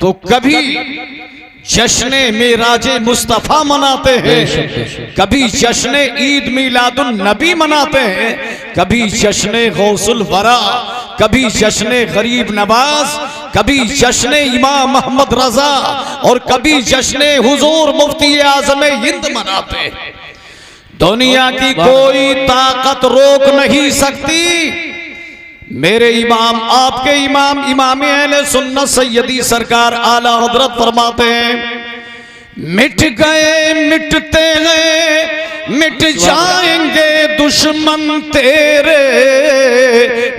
तो कभी जश्न मेराजे मुस्तफ़ा मनाते हैं, कभी जश्न ईद मिलादुन नबी मनाते हैं, कभी जश्न गौसुल वरा, कभी जश्न गरीब नवाज, कभी जश्न इमाम मोहम्मद रजा और कभी जश्न हुजूर मुफ्ती आज़म हिंद मनाते हैं। दुनिया की कोई ताकत रोक नहीं सकती। मेरे इमाम, आपके इमाम, इमाम अहले सुन्नत सैयदी सरकार आला हजरत फरमाते हैं, मिट गए मिटते गए मिट जाएंगे दुश्मन तेरे,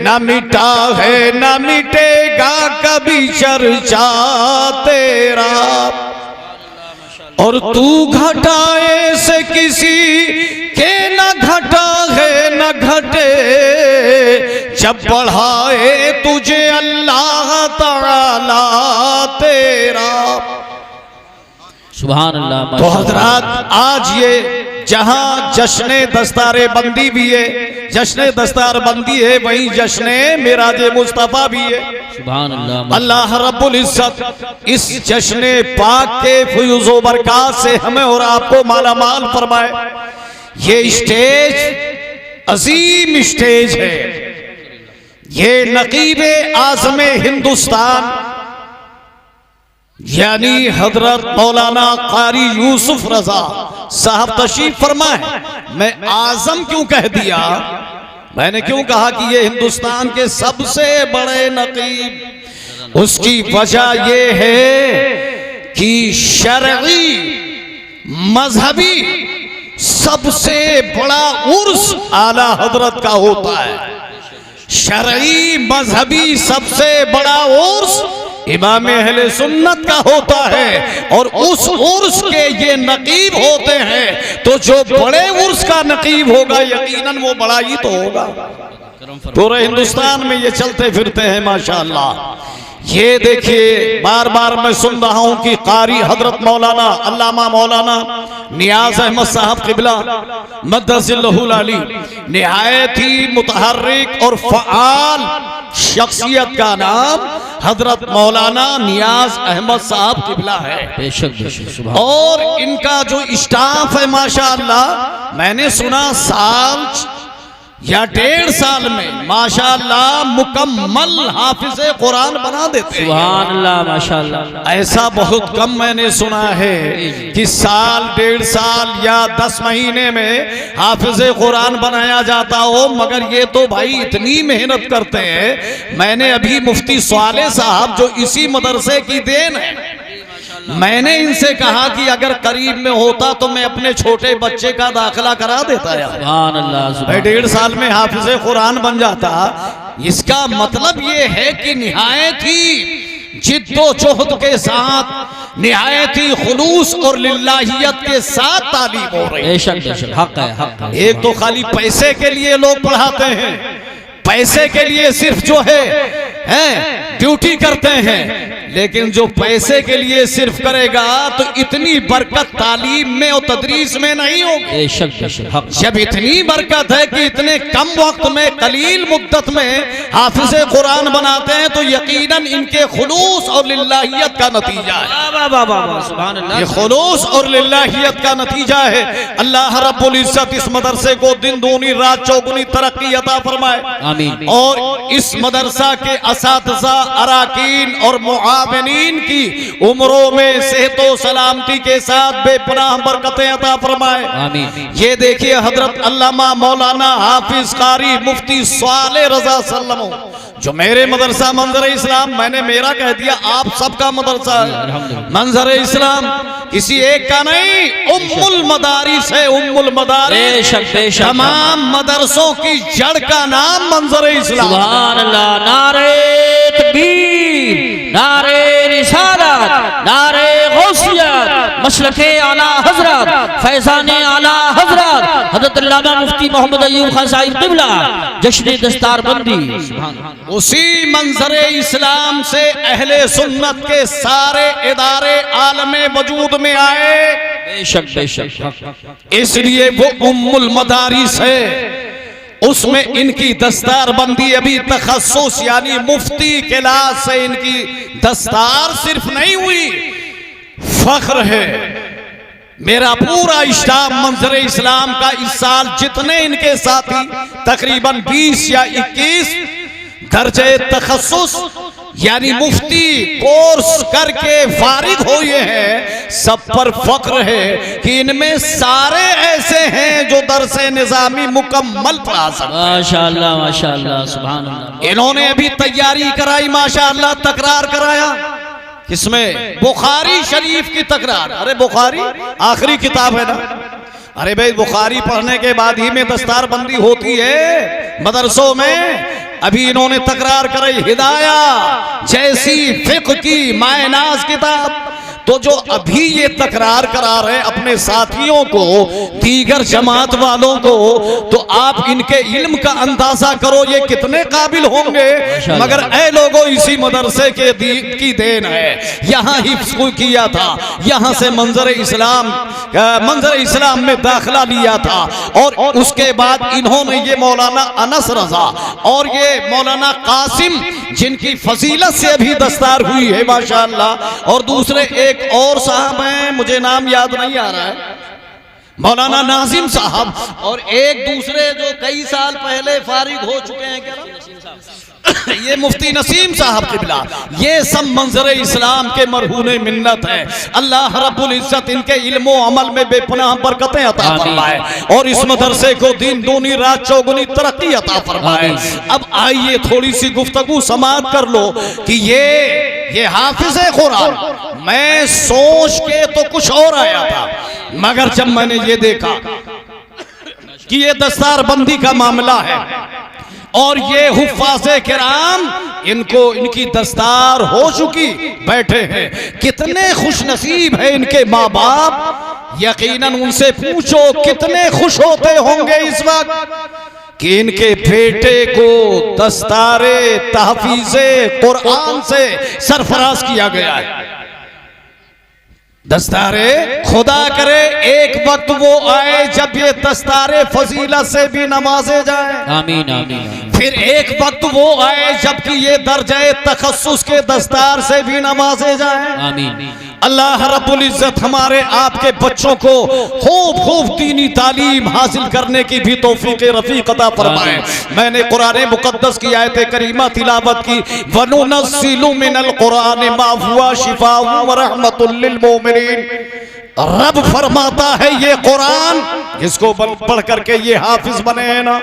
ना मिटा है ना मिटेगा कभी चर्चा तेरा। और तू घटाए से किसी के न घटा है न घटे, जब बढ़ाए तुझे अल्लाह ताला तेरा। सुभान अल्लाह। तो हजरात, आज ये जहां जश्न दस्तारे बंदी भी है, जश्न दस्तार बंदी है, वहीं जश्न मेराजे मुस्तफ़ा भी है। सुभान अल्लाह। अल्लाह रब्बुल इज्जत इस जश्न पाक के फयूज़ो बरकात से हमें और आपको माला माल फरमाए। ये स्टेज अजीम स्टेज है, ये नकीबे आज़मे हिंदुस्तान यानी हजरत मौलाना कारी यूसुफ रजा साहब तशरीफ फरमाए। मैं आजम क्यों कह दिया, मैंने क्यों कहा कि ये हिंदुस्तान के सबसे बड़े नकीब, उसकी वजह ये है कि शरई मजहबी सबसे बड़ा उर्स आला हजरत का होता है। शरई मजहबी सबसे बड़ा उर्स इमाम अहले सुन्नत का होता है, और उस उर्स के ये नकीब होते हैं। तो जो बड़े उर्स का नकीब होगा यकीनन वो बड़ा ही तो होगा। पूरे हिंदुस्तान में ये चलते फिरते हैं माशाअल्लाह। ये देखिए, बार बार मैं सुन रहा हूं कि कारी हजरत मौलाना अल्लामा मौलाना नियाज अहमद साहब किबला मद्दसिल्लहुल अली निहायत ही मुतहर्रिक और फ़आल शख्सियत का नाम हजरत मौलाना नियाज अहमद साहब किबला है। बेशक बेशक। और इनका जो स्टाफ है माशाअल्लाह, मैंने सुना साल या 1.5 साल में माशाअल्लाह मुकम्मल हाफिज़े कुरान बना देते हैं। सुभान अल्लाह माशाअल्लाह। ऐसा बहुत कम मैंने सुना है कि साल 1.5 साल या 10 महीने में हाफिज़े कुरान बनाया जाता हो, मगर ये तो भाई इतनी मेहनत करते हैं। मैंने अभी मुफ्ती स्वाले साहब जो इसी मदरसे की देन है, मैंने इनसे कहा कि अगर करीब में होता तो मैं अपने छोटे बच्चे का दाखिला करा देता यार। सुभान अल्लाह। 1.5 साल में हाफिज़े कुरान बन जाता। इसका मतलब ये है कि निहायत ही जिद्दोजहद के साथ, निहायत ही खुलूस और लिल्लाहियत के साथ तालीम हो रही है। बेशक बेशक, हक है हक है। एक तो खाली पैसे के लिए लोग पढ़ाते हैं, पैसे के लिए सिर्फ जो है ड्यूटी करते हैं, लेकिन जो पैसे के लिए सिर्फ करेगा तो इतनी बरकत तालीम में और तदरीस में नहीं होगी। जब इतनी बरकत है कि इतने कम वक्त में कलील मुद्दत में हाफिज़े कुरान बनाते हैं, तो यकीनन इनके खुलूस और लिल्लाहियत का नतीजा है। ये खुलूस और लिल्लाहियत का नतीजा है। अल्लाह रब्बुल इज्जत इस मदरसे को दिन दूनी रात चौगुनी तरक्की अता फरमाए, आमीन। और इस मदरसा के असातिज़ा, अराकीन और मुआविनीन की उम्रों में सेहतो सलामती के साथ बेपनाह बरकतें अता फरमाए, आमीन। ये देखिए हजरत अल्लामा मौलाना हाफिज कारी मुफ्ती स्वाले रजा सल्लमो, जो मेरे मदरसा मंजर इस्लाम, मैंने मेरा कह दिया, आप सबका मदरसा है मंजर इस्लाम, किसी एक का नहीं, उम्मुल मदारिस है, उम्मुल मदारिस। तमाम मदरसों की जड़ का नाम मंजर इस्लाम। सुभान अल्लाह। नारे तकबीर, नारे रिसालत, नारे गौसियत, मसलके आला हजरत, फैजाने आला हजरत हजरत अल्लामा मुफ्ती मोहम्मद अय्यूब खान साहिब क़िबला, जश्न दस्तारबंदी। उसी मंजर इस्लाम से अहले सुन्नत के सारे इदारे आलमे वजूद में आए। बेशक बेशक, इसलिए वो उम्मुल मदारिस है। उसमें इनकी दस्तारबंदी अभी तखस्सुस यानी मुफ्ती के लिहाज से इनकी दस्तार सिर्फ नहीं हुई, फख्र है। मेरा पूरा इस्लाम मंजर इस्लाम का इस साल जितने इनके साथी तकरीबन 20 या 21 दर्जे तखस्सुस यानी मुफ्ती कोर्स करके फारिग हुए हैं, सब पर फख्र है कि इनमें सारे ऐसे हैं जो दरसे निजामी मुकम्मल पढ़ा सकते हैं। माशाअल्लाह माशाअल्लाह सुभान अल्लाह। इन्होंने अभी तैयारी कराई माशाअल्लाह, तकरार कराया किसमें? बुखारी शरीफ की तकरार। अरे बुखारी आखिरी किताब है ना, अरे भाई बुखारी पढ़ने के बाद ही में दस्तारबंदी होती है मदरसों में। अभी इन्होंने तकरार कराई हिदाया जैसी फिक्र की मायनाज किताब। तो जो अभी ये तकरार करा रहे अपने साथियों को, दीगर जमात वालों को, तो आप इनके इल्म का अंदाजा करो ये कितने काबिल होंगे। मगर ऐ लोगों, इसी मदरसे के की देन है। यहाँ हिफ्ज़ किया था, यहाँ से मंजर इस्लाम में दाखिला लिया था, और उसके बाद इन्होंने ये मौलाना अनस रजा और ये मौलाना कासिम जिनकी फजीलत से अभी दस्तार हुई है माशाअल्लाह, और दूसरे एक और साहब हैं, मुझे नाम याद नहीं आ रहा है, मौलाना नाजिम साहब, और एक दूसरे जो कई साल पहले फारिग हो चुके हैं, क्या ये मुफ्ती नसीम साहब किबला। ये सब मंजर इस्लाम के मरहूने मिन्नत है। अल्लाह रब्बुल इज्जत इनके इल्म व अमल में बेपनाह बरकतें अता फरमाए और इस मदरसे को दिन दूनी रात चौगुनी तरक्की अता फरमाए। अब आइए थोड़ी सी गुफ्तगू समाअत कर लो कि ये हाफिज कुरान, मैं सोच के तो कुछ और आया था, मगर जब मैंने ये देखा कि ये दस्तारबंदी का मामला है और ये हुफ़ाज़े किराम इनकी दस्तार हो चुकी बैठे हैं, कितने खुश नसीब है इनके माँ बाप। यकीनन उनसे पूछो कितने खुश होते होंगे इस वक्त कि इनके बेटे को दस्तारे तहफीज़े कुरान से सरफराज किया गया है। दस्तारे खुदा करे एक वक्त वो आए जब ये दस्तारे फजीलत से भी नवाजे जाए, आमीन आमीन। फिर एक वक्त वो आए जबकि ये दर्जे तखस्सुस के दस्तार से भी नवाजे जाए, आमीन। अल्लाह रब्बुल इज्जत हमारे आपके बच्चों को खूब खूब दीनी तालीम हासिल करने की भी तौफीक रफीक अता फरमाए। मैंने कुरान मुकद्दस की आयत करीमा तिलावत की, वनुनज़्ज़िलु मिनल कुरान मा हुवा शिफ़ाउन व रहमतुल लिल मोमिनीन। रब फरमाता है ये कुरान जिसको पढ़ करके ये हाफिज बने हैं ना,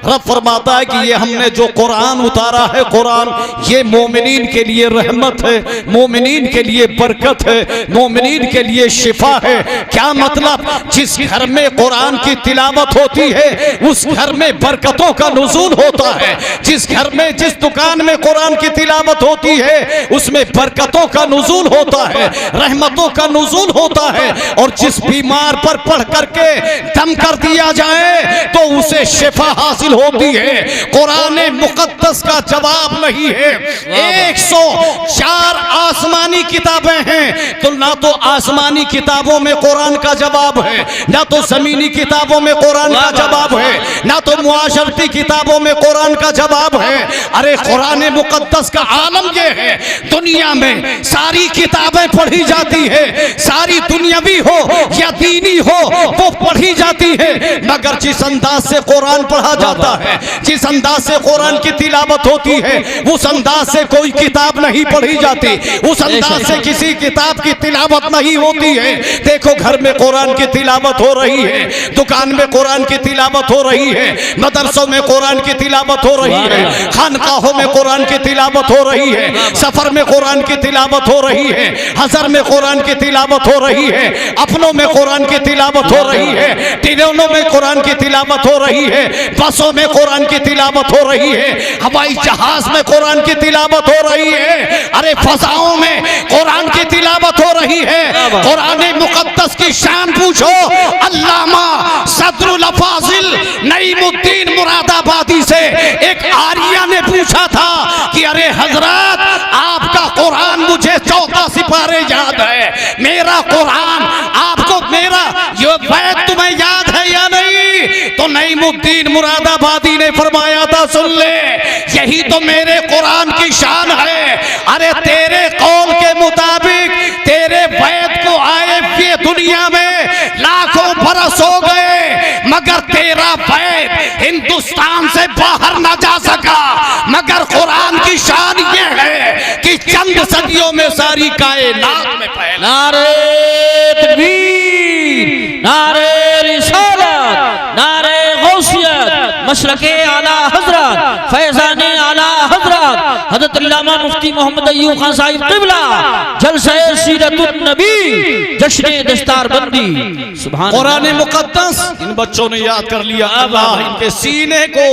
रब फरमाता है कि ये हमने जो कुरान उतारा है, कुरान ये मोमिनीन के लिए रहमत है, मोमिनीन के लिए बरकत है, मोमिनीन के लिए शिफा है। क्या मतलब? जिस घर में कुरान की तिलावत होती है उस घर में बरकतों का नुज़ूल होता है। जिस घर में, जिस दुकान में कुरान की तिलावत होती है उसमें बरकतों का नुज़ूल होता है, रहमतों का नुज़ूल होता है। और जिस बीमार पर पढ़ करके दम कर दिया जाए तो उसे शिफा हासिल होती है। कुरान मुकद्दस का जवाब नहीं है। 104 आसमानी किताबें हैं, तो ना तो आसमानी किताबों में कुरान का जवाब है, ना तो जमीनी किताबों में कुरान का जवाब है, ना तो मुआशरती किताबों में कुरान का जवाब है। अरे कुरान मुकद्दस का आलम यह है, दुनिया में सारी किताबें पढ़ी जाती है, सारी दुनियावी हो या दीनी हो वो पढ़ी जाती है, मगर जिस अंदाज से कुरान पढ़ा जाता है, जिस अंदाज से कुरान की तिलावत होती है, उस अंदाज से कोई किताब नहीं पढ़ी जाती, उस अंदाज से किसी किताब की तिलावत नहीं होती है। देखो घर में कुरान की तिलावत हो रही है, दुकान में कुरान की तिलावत हो रही है, मदरसों में कुरान की तिलावत हो रही है, खानकाहों में कुरान की तिलावत हो रही है, सफर में कुरान की तिलावत हो रही है, हज़र में कुरान की तिलावत हो रही है, अपनों में कुरान की तिलावत हो रही है, ट्रेनों में कुरान की तिलावत हो रही है, बसों में कुरान की तिलावत हो रही है, हवाई जहाज में कुरान की तिलावत हो रही है, अरे फजाओं में कुरान की तिलावत हो रही है। कुरान मुकद्दस की शान पूछो, अल्लामा सदरुल अफाजिल नईमुद्दीन मुरादाबादी से एक आर्या ने पूछा था कि अरे हजरत आपका कुरान मुझे 14 सिपारे याद है, मेरा कुरान आपको, मेरा ये बैत तुम्हें याद है या नहीं? तो नई नईमुद्दीन मुरादाबादी ने फरमाया था, सुन ले, यही तो मेरे कुरान की शान है। अरे तेरे कौल के मुताबिक तेरे वैद को आए हुए दुनिया में लाखों बरस हो गए, मगर तेरा वैद हिंदुस्तान से बाहर ना जा सका। मगर कुरान की शान ये है कि चंद सदियों में सारी कायनात में फैला। नारे तकबीर, नारे रिसालत, नारे गौसियत, मशरके आला हजरत, फैजाने आला हजरत, हजरत अल्लामा मुफ्ती मोहम्मद अय्यूब खान साहिब क़िबला, जलसे सीरतुन नबी, जश्न दस्तारबंदी। सुभान कुरान मुकद्दस इन बच्चों ने याद कर लिया। अल्लाह इनके सीने को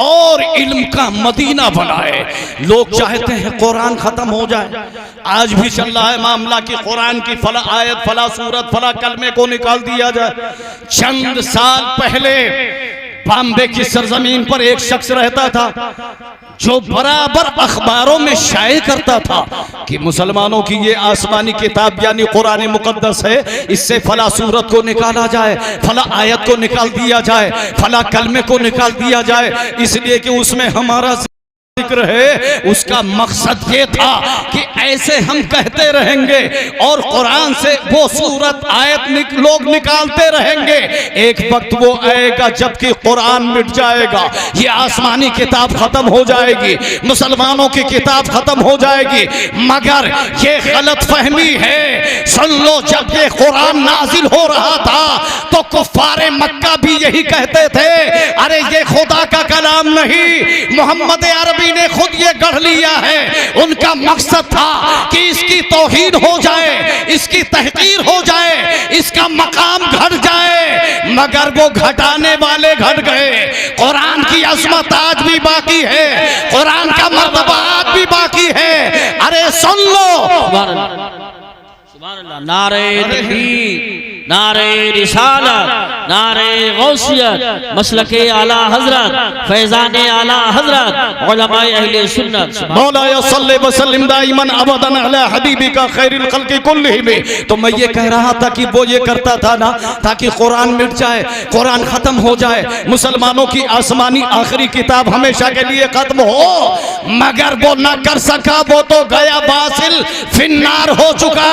और इल्म का मदीना बनाए। लोग चाहते हैं कुरान खत्म हो जाए। आज भी चल रहा है मामला कि कुरान की फला आयत, फला सूरत, फला कलमे को निकाल दिया जाए। चंद साल पहले बॉम्बे की सरजमीन पर एक शख्स रहता था जो बराबर अखबारों में शाये करता था कि मुसलमानों की ये आसमानी किताब यानी कुरान मुकद्दस है, इससे फला सूरत को निकाला जाए, फला आयत को निकाल दिया जाए, फला कलमे को निकाल दिया जाए, इसलिए कि उसमें हमारा जिक्र है। उसका मकसद ये था कि ऐसे हम कहते रहेंगे और कुरान से वो सूरत आयत लोग निकालते रहेंगे। एक वक्त वो आएगा जबकि कुरान मिट जाएगा, ये आसमानी किताब खत्म हो जाएगी, मुसलमानों की किताब खत्म हो जाएगी। मगर ये गलत फहमी है। सुन लो, जब ये कुरान नाजिल हो रहा था तो कुफ्फारे मक्का भी यही कहते थे, अरे ये खुदा का कलाम नहीं, मोहम्मद अरबी ने खुद ये गढ़ लिया है। उनका मकसद था कि इसकी तौहीन हो जाए, इसकी तहकीर हो जाए, इसका मकाम घट जाए। मगर वो घटाने वाले घट गए। कुरान की अजमत आज भी बाकी है, कुरान का मर्तबा आज भी बाकी है। अरे सुन लो, नारे तकबीर, नारे रिसालत, नारे गौसियत, मसलके आला हजरत, फैजाने आला हजरत, उलमाए अहले सुन्नत। मौलाया सल्ले व सल्लिम दाइमन अबदन अला हबीबिका खैरिल खल्क़ि कुल्लिहिम। तो मैं ये कह रहा था कि वो ये करता था ना ताकि कुरान मिट जाए, कुरान खत्म हो जाए, मुसलमानों की आसमानी आखिरी किताब हमेशा के लिए खत्म हो। मगर वो ना कर सका, वो तो गया बासिल फिन्नार हो चुका।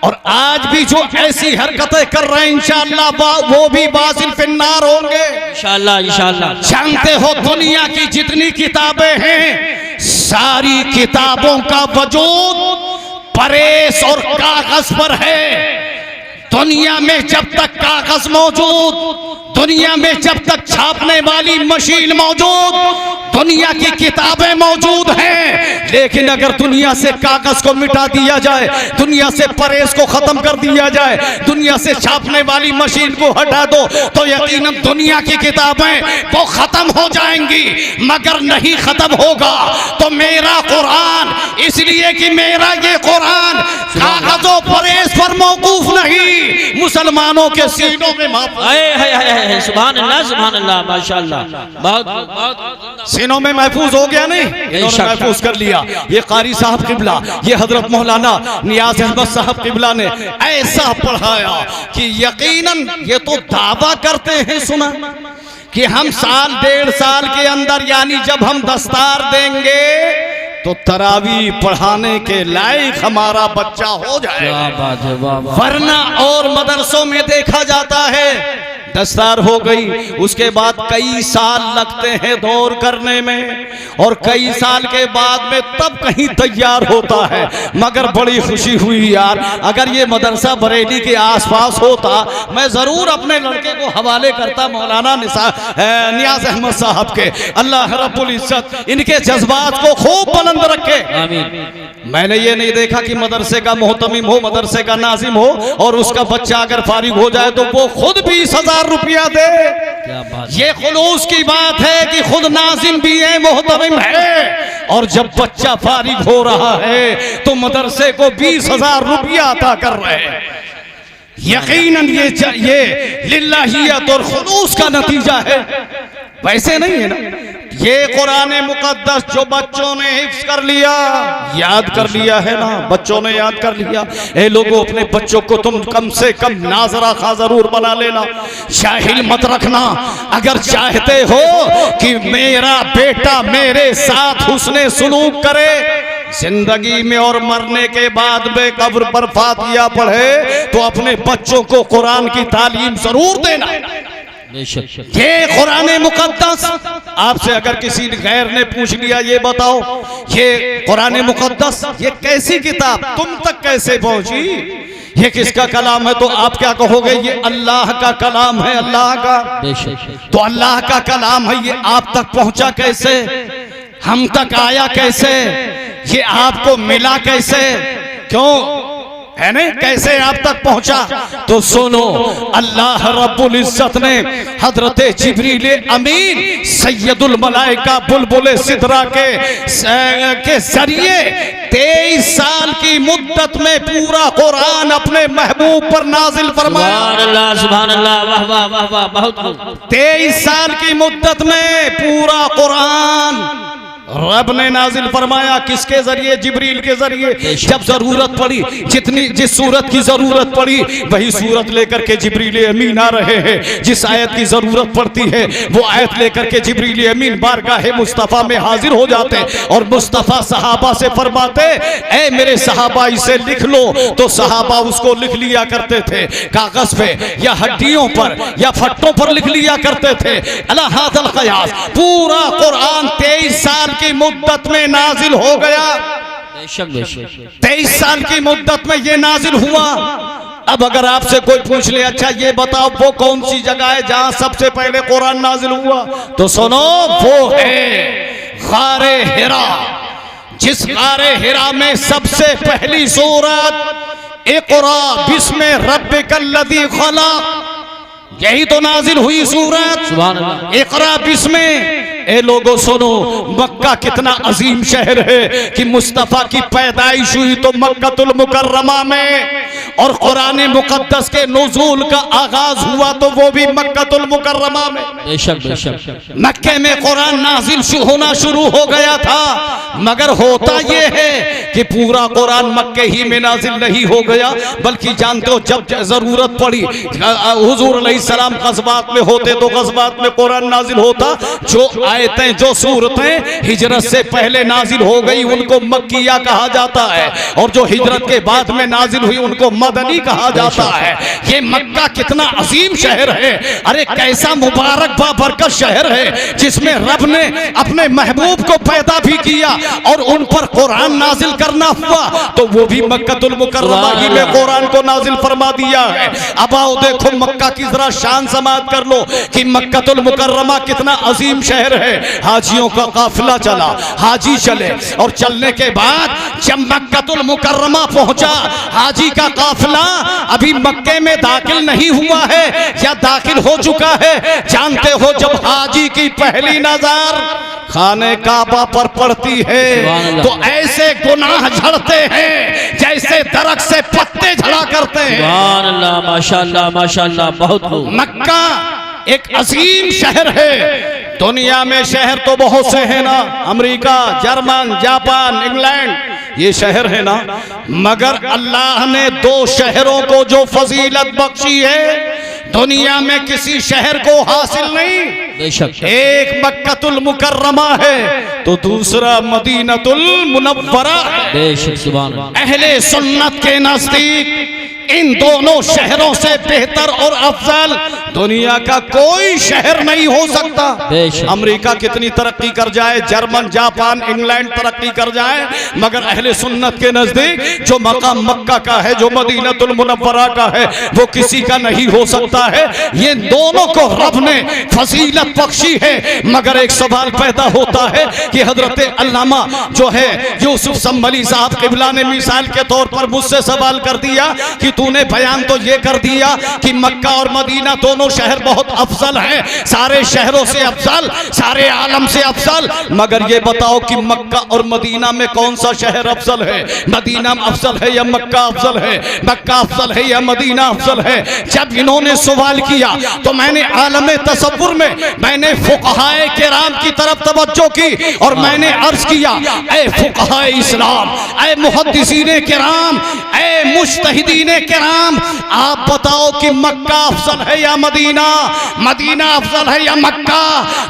और आज भी जो ऐसी हरकतें कर रहे हैं इंशाअल्लाह वो भी बासिल फिन्नार होंगे इंशाअल्लाह, इंशाअल्लाह। जानते हो दुनिया की जितनी किताबें हैं, सारी किताबों का वजूद प्रेस और कागज पर है। दुनिया में जब तक कागज मौजूद, दुनिया में जब तक छापने वाली मशीन मौजूद, दुनिया की किताबें मौजूद हैं। लेकिन अगर दुनिया से कागज को मिटा दिया जाए, दुनिया से प्रेस को खत्म कर दिया जाए, दुनिया से छापने वाली मशीन को हटा दो, तो यकीनन दुनिया की किताबें वो खत्म हो जाएंगी। मगर नहीं खत्म होगा तो मेरा कुरान, इसलिए कि मेरा ये कुरान कागजों प्रेस पर मौकूफ नहीं, मुसलमानों के सीनों में सुभान अल्लाह, सुभान अल्लाह, माशाअल्लाह। बहुत सीनों में महफूज हो गया। नहीं, इन्होंने महफूज कर लिया। ये कारी साहब किबला, ये हजरत मौलाना नियाज अहमद साहब किबला ने ऐसा पढ़ाया कि यकीनन ये तो दावा करते हैं, सुना कि हम साल डेढ़ साल के अंदर यानी जब हम दस्तार देंगे तो तरावी पढ़ाने के लायक हमारा बच्चा हो जाएगा। क्या बात है, वाह वाह। वरना और मदरसों में देखा जाता है दस्तार हो गई, उसके बाद कई साल लगते हैं दौर करने में, और कई साल के बाद में तब कहीं तैयार होता है। मगर बड़ी खुशी हुई यार, अगर ये मदरसा बरेली के आसपास होता, मैं जरूर अपने लड़के को हवाले करता मौलाना नियाज अहमद साहब के। अल्लाह रब्बुल इज्जत इनके जज्बात को खूब बुलंद रखे, आमीन। मैंने ये नहीं देखा कि मदरसे का मोहतमिम हो, मदरसे का नाजिम हो, और उसका बच्चा अगर फारिग हो जाए तो वो खुद 20,000 रुपया दे। क्या बात। ये खुलूस की बात है कि खुद नाजिम भी है, मोहतमिम है, और जब बच्चा फारिग हो रहा है तो मदरसे को 20,000 रुपया अता कर रहे हैं। यकीनन ये लिल्लाहियत और खुलूस का नतीजा है, वैसे नहीं है ना। ये कुरान मुकद्दस जो बच्चों ने हिफ्ज कर लिया, याद कर लिया है ना, बच्चों ने याद कर लिया। ए लोगों, अपने बच्चों को तुम कम से कम नाजरा खा जरूर बना लेना, जाहिल मत रखना। अगर चाहते हो कि मेरा बेटा मेरे साथ हुस्ने सुलूक करे, जिंदगी में और मरने के बाद में कब्र पर फातिहा पढ़े, तो अपने बच्चों को कुरान की तालीम जरूर देना। ये कुरान मुकद्दस आपसे अगर किसी गैर ने पूछ लिया, ये बताओ ये कुरान मुकद्दस ये कैसी किताब तुम तक कैसे पहुंची, ये किसका कलाम है, तो आप क्या कहोगे? ये अल्लाह का कलाम है, अल्लाह का। तो अल्लाह का कलाम है, ये आप तक पहुंचा कैसे, हम तक आया कैसे, ये आपको मिला कैसे, क्यों है ना, कैसे आप तक पहुंचा? तो सुनो, अल्लाह रब्बुल इज्जत ने हजरत जिब्रील अमीन सैयदुल मलाइका बुलबुल सिदरा के जरिए 23 साल की मुद्दत में पूरा कुरान अपने महबूब पर नाजिल फरमाया। सुभान अल्लाह, वाह वाह वाह वाह, बहुत। 23 साल की मुद्दत में पूरा कुरान रब ने नाजिल फरमाया। किसके जरिए? जिब्रील के जरिए। जब जरूरत पड़ी, जिस सूरत की जरूरत पड़ी वही सूरत लेकर के जिब्रील अमीन आ रहे हैं। जिस आयत की जरूरत पड़ती है वो आयत लेकर के जिब्रील अमीन बारगाह मुस्तफा में हाजिर हो जाते, और मुस्तफा सहाबा से फरमाते, ऐ मेरे सहाबा इसे लिख लो। तो सहाबा उसको लिख लिया करते थे, कागज पे या हड्डियों पर या फट्टों पर लिख लिया करते थे। अला हादल क़यास पूरा कुरान 23 साल की मुद्दत में नाजिल हो गया। 23 साल की मुद्दत में ये नाजिल हुआ। अब अगर आपसे कोई पूछ ले, अच्छा ये बताओ वो कौन सी जगह है जहां सबसे पहले कुरान नाजिल हुआ, तो सुनो, वो है गारे हिरा। जिस गारे हिरा में सबसे पहली सूरत इक़रा बिस्मि रब्बिकल लज़ी खलक़, यही तो नाजिल हुई सूरत इक़रा बिस्मि। ए लोगों सुनो, मक्का कितना अजीम शहर है कि मुस्तफा की पैदाइश हुई तो मक्कतुल मुकर्रमा में, और कुरान मुकद्दस के नुज़ूल का आगाज हुआ तो वो भी मक्कतुल मुकर्रमा में। बेशक बेशक मक्के में कुरान नाजिल होना शुरू हो गया था, मगर होता ये है कि पूरा कुरान मक्के ही में नाजिल नहीं हो गया, बल्कि जानते हो जब जरूरत पड़ी हुजूर अलैहिस्सलाम ग़ज़वात में होते तो ग़ज़वात में कुरान नाजिल होता। जो आयतें जो सूरतें हिजरत से पहले नाजिल हो गई उनको मक्किया कहा जाता है, और जो हिजरत के बाद में नाजिल हुई उनको मदनी कहा जाता है। ये मक्का कितना अजीम शहर है, अरे कैसा मुबारक बाबरकत शहर है, जिसमें रब ने अपने महबूब को पैदा भी किया और उन पर कुरान नाजिल करना हुआ, तो वो भी मक्कतुल मुकर्रमा ही में कुरान को नाजिल फरमा दिया है। अब आओ देखो मक्का की जरा शान समात कर लो कि मक्कतुल मुकर्रमा कितना अजीम शहर है। हाजियों का काफिला चला, हाजी चले, और चलने के बाद जब मक्कतुल मुकर्रमा पहुंचा, हाजी का काफिला अभी मक्के में दाखिल नहीं हुआ है या दाखिल हो चुका है। जानते हो जब हाजी की पहली नजर खाने काबा पर पड़ती है तो ऐसे गुनाह झड़ते हैं जैसे दरख्त से पत्ते झड़ा करते हैं। सुभान अल्लाह, माशाअल्लाह माशाअल्लाह, बहुत खूब। मक्का एक अजीम शहर है। दुनिया में शहर तो बहुत से हैं ना, अमेरिका, जर्मन, जापान, इंग्लैंड, ये शहर है ना, मगर अल्लाह ने 2 शहरों को जो फजीलत बख्शी है दुनिया में किसी शहर को हासिल नहीं। एक मक्कतुल मुकर्रमा है तो दूसरा मदीनतुल मुनव्वरा। अहले सुन्नत के नजदीक इन दोनों शहरों से बेहतर और अफजल दुनिया का कोई शहर नहीं हो सकता। अमेरिका कितनी तरक्की कर जाए, जर्मन, जापान, इंग्लैंड तरक्की कर जाए, मगर अहले सुन्नत के नजदीक जो मकाम मक्का का है, जो मदीनतुल मुनव्वरा का है, वो किसी का नहीं हो सकता है। ये दोनों को रब ने फजीलत बख्शी है। मगर एक सवाल पैदा होता है कि हजरत अल्लामा जो है यूसुफ सम्मली साहब क़िबला ने मिसाल के तौर पर मुझसे सवाल कर दिया कि तूने बयान तो ये कर दिया कि मक्का और मदीना दोनों दोनों शहर बहुत अफजल हैं, सारे शहरों से अफजल, सारे आलम से अफजल। मगर ये बताओ कि मक्का और मदीना में कौन सा शहर अफजल है? मदीना अफजल है या मक्का अफजल है? मक्का अफजल है या मदीना अफजल है? जब इन्होंने सवाल किया तो मैंने आलम तसव्वुर में मैंने फुक़हाए किराम की तरफ तवज्जो की और मैंने अर्ज किया, ऐ फुक़हाए इस्लाम, ऐ मुहद्दिसीने किराम, ऐ मुज्तहिदीने किराम, आप बताओ कि मक्का अफजल है या मदीना? मदीना अफजल है या मक्का?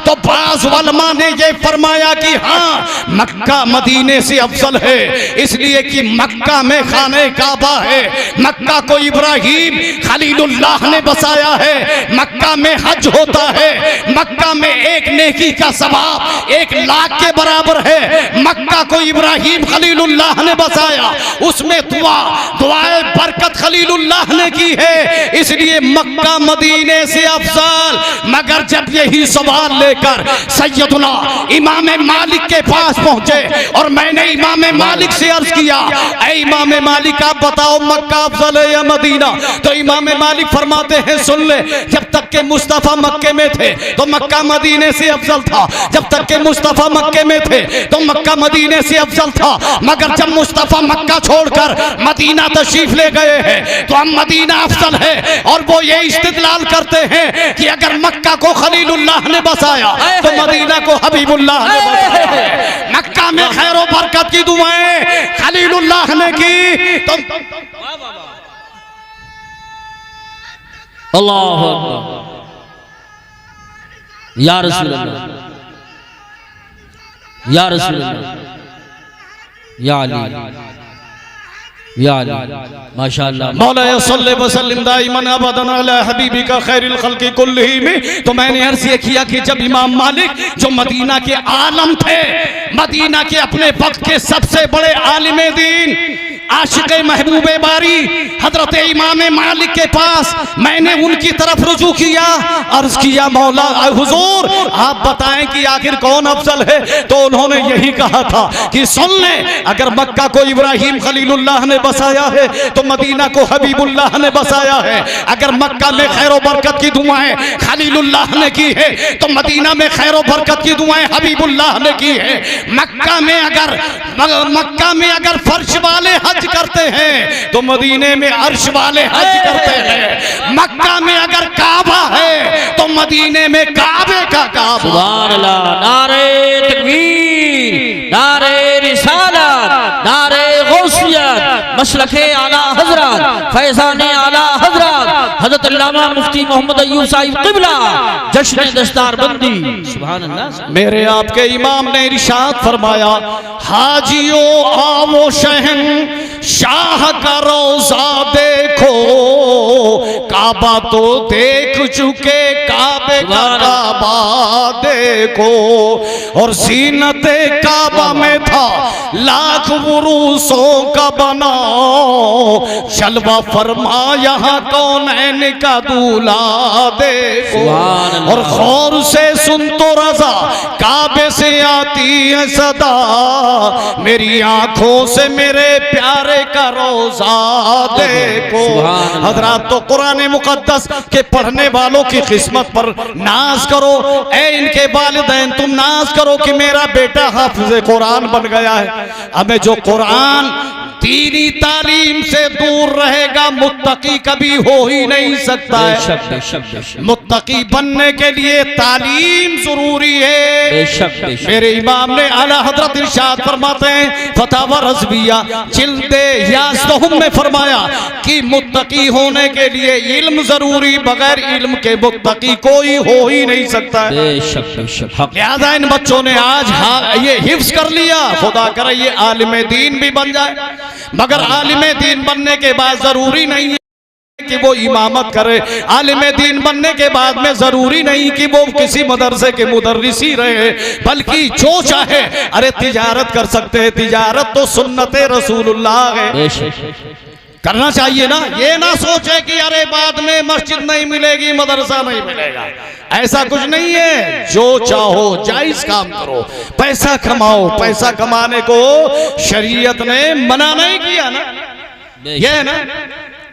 तो बाज़ उलमा ने ये फरमाया कि हाँ, मक्का मदीने से अफजल है, इसलिए कि मक्का में खाने काबा है, मक्का को इब्राहिम खलीलुल्लाह ने बसाया है, मक्का में हज होता है, मक्का में एक नेकी का सवाब 1 लाख के बराबर है, मक्का को इब्राहिम खलीलुल्लाह ने बसाया, उसमें दुआए बरकत खलीलुल्लाह ने की है, इसलिए मक्का मदीने से अफजल। मगर जब यही सवाल लेकर सैयदुना इमाम मालिक के पास पहुंचे और मैंने इमाम मालिक से अर्ज किया, ऐ इमाम मालिक आप बताओ मक्का अफजल है या मदीना? तो इमाम मालिक फरमाते हैं, सुन ले, जब तक के मुस्तफा मक्के में थे तो मक्का मदीने से अफजल था, जब तक के मुस्तफा मक्के में थे तो मक्का मदीने से अफजल था, मगर जब मुस्तफा मक्का छोड़कर मदीना तशरीफ ले गए हैं तो हम मदीना अफजल है। और वो ये इस्तिदलाल करते हैं कि अगर मक्का को खलीलुल्लाह ने बसाया तो मदीना को हबीबुल्लाह ने बसाया। मक्का में खैर और बरकत की दुआएं खलीलुल्लाह ने की तो अल्लाह अकबर, या रसूल अल्लाह, या रसूल अल्लाह, या अली, या अली, माशाअल्लाह। मौला सल्ले व सल्लिम दाइमन अबदन अला हबीबिका खैरिल खल्क़ि कुल्लिहिम। तो मैंने अर्ज़ ये किया कि जब इमाम मालिक जो मदीना के आलम थे, मदीना के अपने वक्त के सबसे बड़े आलिम दीन, आशिक़ महबूब बारी हजरत इमाम मालिक के पास मैंने उनकी तरफ रुजू किया, अर्ज किया, मौला हुजूर आप बताएं कि आखिर कौन अफजल है? तो उन्होंने यही कहा था कि सुन ले, अगर मक्का को इब्राहिम खलीलुल्लाह ने बसाया है तो मदीना को हबीबुल्लाह ने बसाया है, अगर मक्का में खैर और बरकत की दुआएं खलीलुल्लाह ने की है तो मदीना में खैर और बरकत की दुआएं हबीबुल्लाह ने की है। मक्का में अगर फर्श वाले हज करते हैं तो मदीने में अर्श वाले हज करते हैं, मक्का में अगर काबा है तो मदीने में काबे का काबा। सुभान अल्लाह, नारे तकबीर, नारे रिसालत, नारे गौसियत, मसलके आला हजरत, फैज़ाने आला हजरत हजरत अल्लामा मुफ्ती मोहम्मद अय्यूब साहिब क़िबला, जश्न दस्तारबंदी। सुभान अल्लाह। मेरे आपके इमाम ने इरशाद फरमाया, हाजियों आओ शहन शाह का रोजा देखो, काबा तो देख चुके, काबे का काबा देखो। और जीनते काबा में था लाख उरूसों का बना, जलवा फरमा यहाँ कौनैन का दूल्हा देखो। और गौर से सुन तो रज़ा, काबे से आती है सदा, मेरी आंखों से मेरे प्यारे का रोजा देखो। हजरात, तो कुरान मुकद्दस के पढ़ने वालों की किस्मत पर नाज करो, ऐ इनके वालिदैन तुम नाज करो कि मेरा बेटा हाफिज़ कुरान बन गया है। हमें जो कुरान दीनी तालीम से दूर रहेगा मुत्तकी कभी हो ही नहीं सकता है। मुत्तकी बनने के लिए तालीम जरूरी है। मेरे इमाम ने आला हजरत इरशाद फरमाते हैं, फतावा रज़विया जिल्दे याज़दहुम में फरमाया कि मुत्तकी होने के लिए इल्म जरूरी, बगैर इल्म के मुत्तकी कोई हो ही नहीं सकता है। लिहाजा इन बच्चों ने आज ये हिफ्ज कर लिया, खुदा करे ये आलिम दीन भी बन जाए। मगर आलिम दीन बनने के बाद जरूरी नहीं है कि वो इमामत करे, आलिम दीन बनने के बाद में जरूरी नहीं कि वो किसी मदरसे के मुदर्रिसी रहे, बल्कि जो चाहे अरे तिजारत कर सकते हैं। तिजारत तो सुन्नते रसूलुल्लाह है, करना चाहिए ना। ये ना सोचे कि अरे बाद में मस्जिद नहीं मिलेगी, मदरसा नहीं मिलेगा, ऐसा कुछ नहीं है। जो चाहो जायज काम करो, पैसा कमाओ। पैसा कमाने को शरीयत ने मना नहीं किया ना, ये है ना।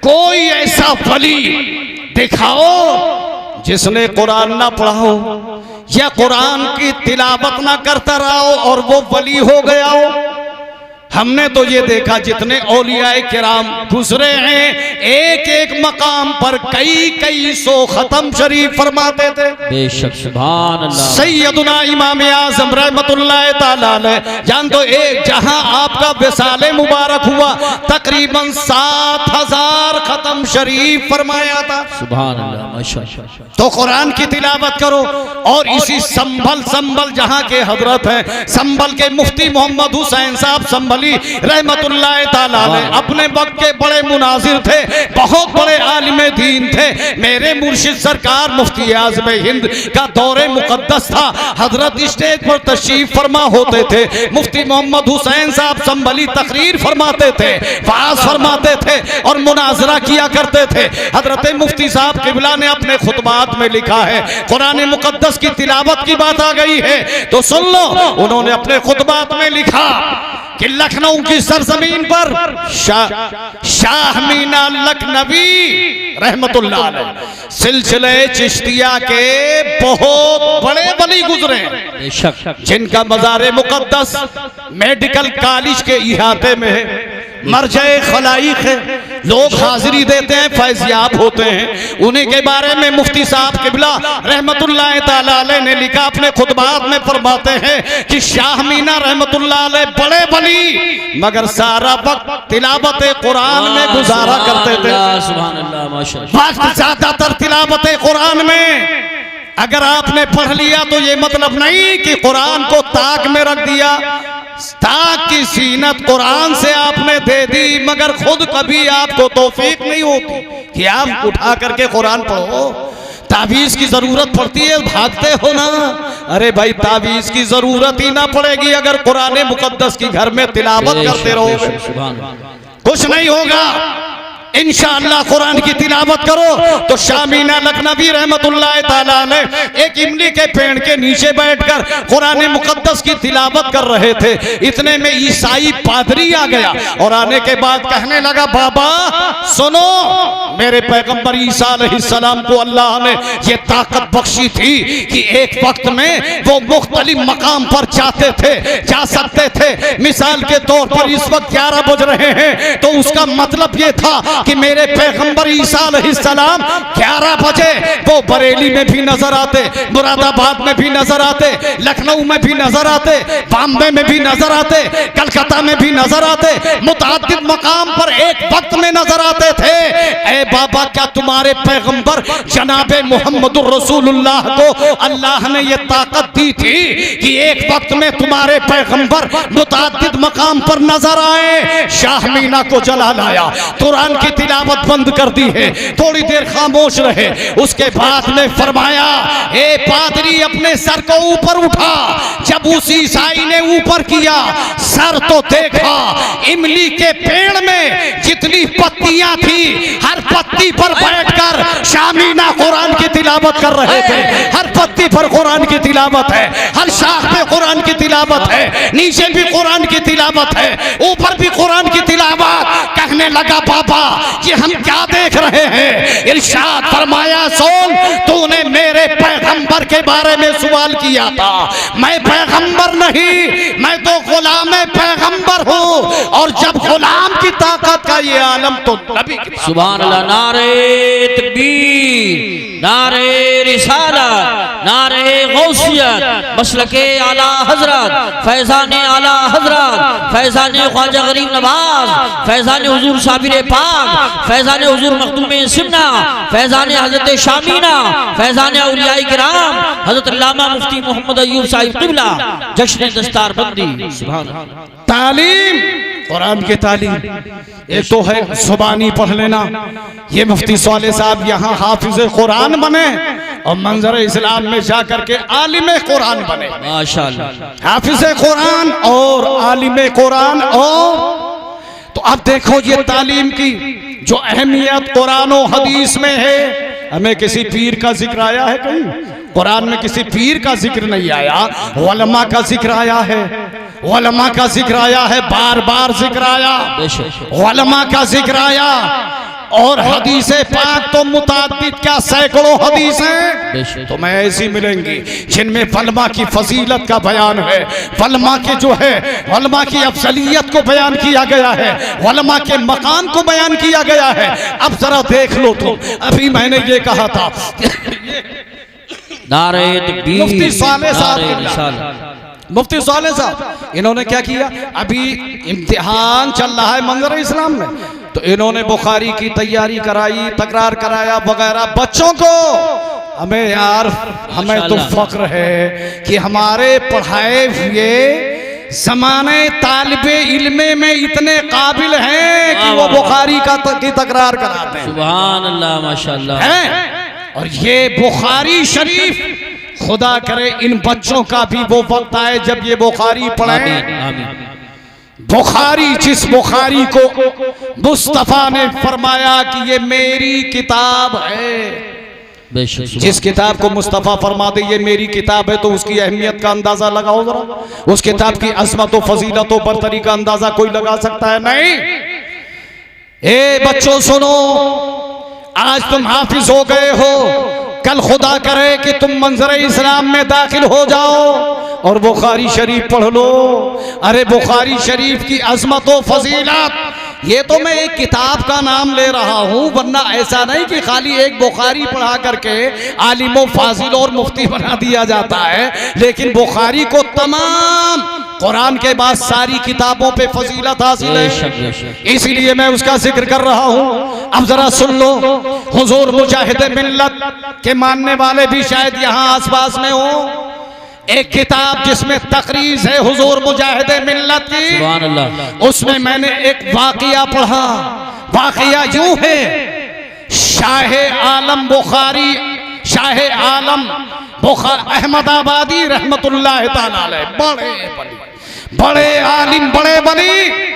कोई ऐसा वली दिखाओ जिसने कुरान ना पढ़ा हो या कुरान की तिलावत ना करता रहा हो और वो वली हो गया हो। हमने तो ये देखा जितने औलियाए किराम गुजरे हैं एक एक मकाम पर कई कई सौ खत्म शरीफ फरमाते थे। बेशक सुभान अल्लाह। सैयदुना इमाम आज़म रहमतुल्लाह ताला अलैह जान तो एक जहां आपका विसाले मुबारक हुआ तकरीबन 7000 खत्म शरीफ फरमाया था। सुभान अल्लाह माशाअल्लाह। तो कुरान की तिलावत करो और इसी संभल जहां के हजरत हैं संभल के मुफ्ती मोहम्मद हुसैन साहब संभली रहमतुल्लाह ताला अलैह अपने वक्त के बड़े मुनाजिर थे, बहुत बड़े आलिम दीन थे। मेरे मुर्शिद सरकार मुफ्ती आज़म हिंद का दौरे मुकद्दस था। हजरत स्टेज पर तशरीफ फरमा होते थे। मुफ्ती मोहम्मद हुसैन साहब संभली तकरीर फरमाते थे, वाज फरमाते थे और मुनाजरा किया करते थे। हजरत मुफ्ती साहब किबला ने अपने खुतबात में लिखा है, कुरान मुकद्दस की तिलावत की बात आ गई है तो सुन लो। उन्होंने अपने खुतबात में लिखा कि लखनऊ की सरजमीन पर शाह मीना लखनवी रहमतुल्लाह अलैह सिलसिले चिश्तिया के बहुत बड़े वली गुजरे जिनका मज़ार मुकद्दस मेडिकल कॉलेज के इहाते में है, मरजे खलाइक है, लोग हाजिरी देते हैं, फैज़याब होते हैं। उन्हीं के बारे में मुफ्ती साहब किबला रहमतुल्लाह ताला अलैह ने लिखा, अपने खुतबात में फरमाते हैं कि शाह मीना रहमतुल्लाह अलैह बड़े वली मगर सारा वक्त तिलावत कुरान में गुजारा करते थे। सुभान अल्लाह माशाअल्लाह। वक्त ज्यादातर तिलावत कुरान में। अगर आपने पढ़ लिया तो ये मतलब नहीं कि कुरान को ताक में रख दिया, ताक की सीनत कुरान से आपने दे दी मगर खुद कभी आपको तौफीक नहीं होती कि आप उठा करके कुरान पढ़ो। तावीज़ की जरूरत पड़ती है, भागते हो ना। अरे भाई तावीज़ की जरूरत ही ना पड़ेगी अगर कुरान मुकद्दस की घर में तिलावत करते रहो, कुछ नहीं होगा। इंशाअल्लाह कुरान की तिलावत करो तो शाह मीना लखनवी रहमतुल्लाह ताला अलैह एक इमली के पेड़ के नीचे बैठकर कुरान मुकद्दस की तिलावत कर रहे थे। इतने में ईसाई पादरी आ गया और आने के बाद कहने लगा, बाबा सुनो, मेरे पैगंबर ईसा अलैहिस्सलाम को अल्लाह ने ये ताकत बख्शी थी कि एक वक्त में वो मुख्तलिफ मकाम पर जाते थे, जा सकते थे। मिसाल के तौर पर इस वक्त 11 बज रहे हैं तो उसका मतलब ये था कि मेरे पैगंबर ईसा अलैहिस्सलाम 11 बजे वो बरेली में भी नजर आते, मुरादाबाद में भी नजर आते, लखनऊ में भी नजर आते, बॉम्बे में भी नजर आते, कलकत्ता में भी नजर आते, मुतअद्दिद मकाम पर एक वक्त में नजर आते थे। ए बाबा, क्या तुम्हारे पैगंबर जनाबे मुहम्मदुर रसूलुल्लाह को अल्लाह ने ये ताकत दी थी कि एक वक्त में तुम्हारे पैगंबर मुतअद्दिद मकाम पर नजर आए? शाह मीना को जला लाया, कुरान की तिलावत बंद कर दी है, थोड़ी देर खामोश रहे। उसके बाद में फरमाया, ए पादरी अपने सर को ऊपर उठा। जब उस ईसाई ने ऊपर किया सर तो देखा इमली के पेड़ में जितनी पत्तियां थी हर पत्ती पर बैठकर शाह मीना कुरान की तिलावत कर रहे थे। हर पत्ती पर कुरान की तिलावत है, हर शाख पे कुरान की तिलावत है, नीचे भी कुरान की तिलावत है, ऊपर भी कुरान की तिलावत। कहने लगा, बाबा ये हम क्या देख रहे हैं? इरशाद फरमाया, सुन, तूने मेरे पैगंबर के बारे में सवाल किया था। मैं पैगंबर नहीं, मैं तो गुलाम पैगंबर हूँ। और जब गुलाम की ताकत का ये आलम तो नबी की। सुभान अल्लाह। नारे तकबीर, नारे रिसालत, नारे गौसियत, मसलके आला हजरत, फैजान आला हजरत, फैजान ख्वाजा गरीब नवाज, फैजान हुजूर साबिर पाक, फैजान हुजूर मखदूम सिमना, फैजान हजरत शामीना, फैजान औलियाए किराम, हजरत अल्लामा मुफ्ती मोहम्मद अय्यूब साहिब क़िबला, जश्न दस्तार बंदी। सुभान अल्लाह। तालीम, कुरान की तालीम एक तो है जुबानी पढ़ लेना। ये मुफ्ती सालेह साहब यहाँ हाफिज कुरान बने और मंजर इस्लाम में जाकर के आलिम कुरान बने। माशाअल्लाह। हाफिज कुरान और आलिम कुरान। और तो अब देखो ये तालीम की जो अहमियत कुरान और हदीस में है। हमें किसी पीर का जिक्र आया है कहीं? कुरान में किसी पीर का जिक्र नहीं आया, उलमा का जिक्र आया है। उलमा का जिक्र आया है, बार बार जिक्र आया, उलमा का जिक्र आया। और हदीसें पाक तो मुताद्दिद क्या सैकड़ों हदीसें तो मैं ऐसी मिलेंगी जिनमें वल्मा की फजीलत का बयान है, वल्मा के जो है वल्मा की अफजलियत को बयान किया गया है, वल्मा के मकाम को बयान किया गया है। अब जरा देख लो तुम, अभी मैंने ये कहा था नारे तकबीर, मुफ्ती सालेह साहब, नारे रिसालत, मुफ्ती सालेह साहब इन्होंने क्या किया, अभी इम्तिहान चल रहा है मंजर इस्लाम में, तो इन्होंने बुखारी की तैयारी कराई, तकरार कराया वगैरह बच्चों को। हमें यार हमें तो फख्र है कि हमारे पढ़ाए हुए ज़माने तालिबे इल्मे में इतने काबिल हैं कि वो बुखारी की तकरार कराते हैं। सुभान अल्लाह, माशाअल्लाह हैं। और ये बुखारी शरीफ, खुदा करे इन बच्चों का भी वो वक्त आए जब ये बुखारी पढ़ें। बुखारी, जिस बुखारी को मुस्तफा ने फरमाया कि ये मेरी किताब है, जिस किताब को मुस्तफा फरमा दे ये मेरी किताब है, तो उसकी अहमियत का अंदाजा लगाओ जरा। उस किताब की अजमत और फजीलत और बरतरी का अंदाजा कोई लगा सकता है? नहीं। ए बच्चों सुनो, आज तुम हाफिज हो गए हो, कल खुदा करे कि तुम मंजर इस्लाम में दाखिल हो जाओ और बुखारी शरीफ पढ़ लो। अरे बुखारी शरीफ की अजमत व फजीलत, ये तो मैं एक किताब का नाम ले रहा हूँ, वरना ऐसा नहीं कि खाली एक बुखारी पढ़ा करके आलिमो फाजिल और मुफ्ती बना दिया जाता है, लेकिन बुखारी को तमाम कुरान के बाद सारी किताबों पे फजीलत हासिल है, इसीलिए मैं उसका जिक्र कर रहा हूँ। अब जरा सुन लो, हुजूर मुजाहिद मिल्लत के मानने वाले भी शायद यहाँ आसपास में हो, एक किताब जिसमें तकरीज है हुजूर मुजाहिद मिल्लत की, सुभान अल्लाह, उसमें मैंने एक वाकया पढ़ा। वाकया यूं है, शाह आलम बुखारी, शाह आलम अहमदाबादी रहमतुल्लाह ताला अलैह, बड़े आलिम, बड़े बली,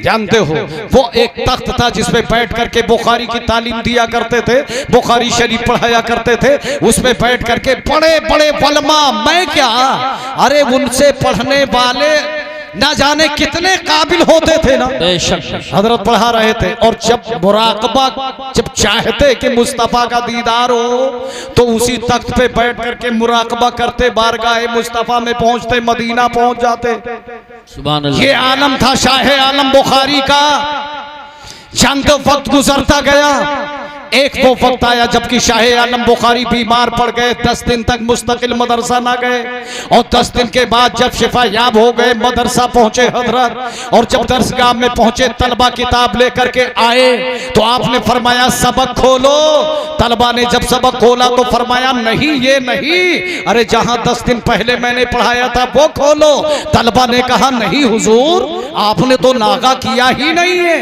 जानते हो वो एक तख्त था जिसपे बैठ करके बुखारी की तालीम दिया करते थे, बुखारी शरीफ पढ़ाया करते थे, उसमें बैठ करके बड़े बड़े वलमा, मैं क्या, अरे उनसे पढ़ने वाले ना जाने कितने काबिल होते थे ना, हजरत पढ़ा रहे थे। और जब मुराकबा, जब चाहते कि मुस्तफ़ा का दीदार हो तो उसी तख्त पे बैठ करके मुराकबा करते, बारगाह मुस्तफ़ा में पहुंचते, मदीना पहुंच जाते। सुभान अल्लाह, ये आलम था शाह आलम बुखारी का। चंद वक्त गुजरता गया, एक वो वक्त आया जबकि शाह आलम बुखारी बीमार पड़ गए, 10 दिन तक मुस्तकिल मदरसा ना गए, और 10 दिन के बाद जब शिफा याब हो गए मदरसा पहुंचे हजरत, और जब दरसगाह में पहुंचे तलबा किताब लेकर के आए तो आपने फरमाया सबक खोलो। तलबा ने जब सबक खोला तो फरमाया नहीं, ये नहीं, अरे जहां 10 दिन पहले मैंने पढ़ाया था वो खोलो। तलबा ने कहा नहीं हुजूर, आपने तो नागा किया ही नहीं है।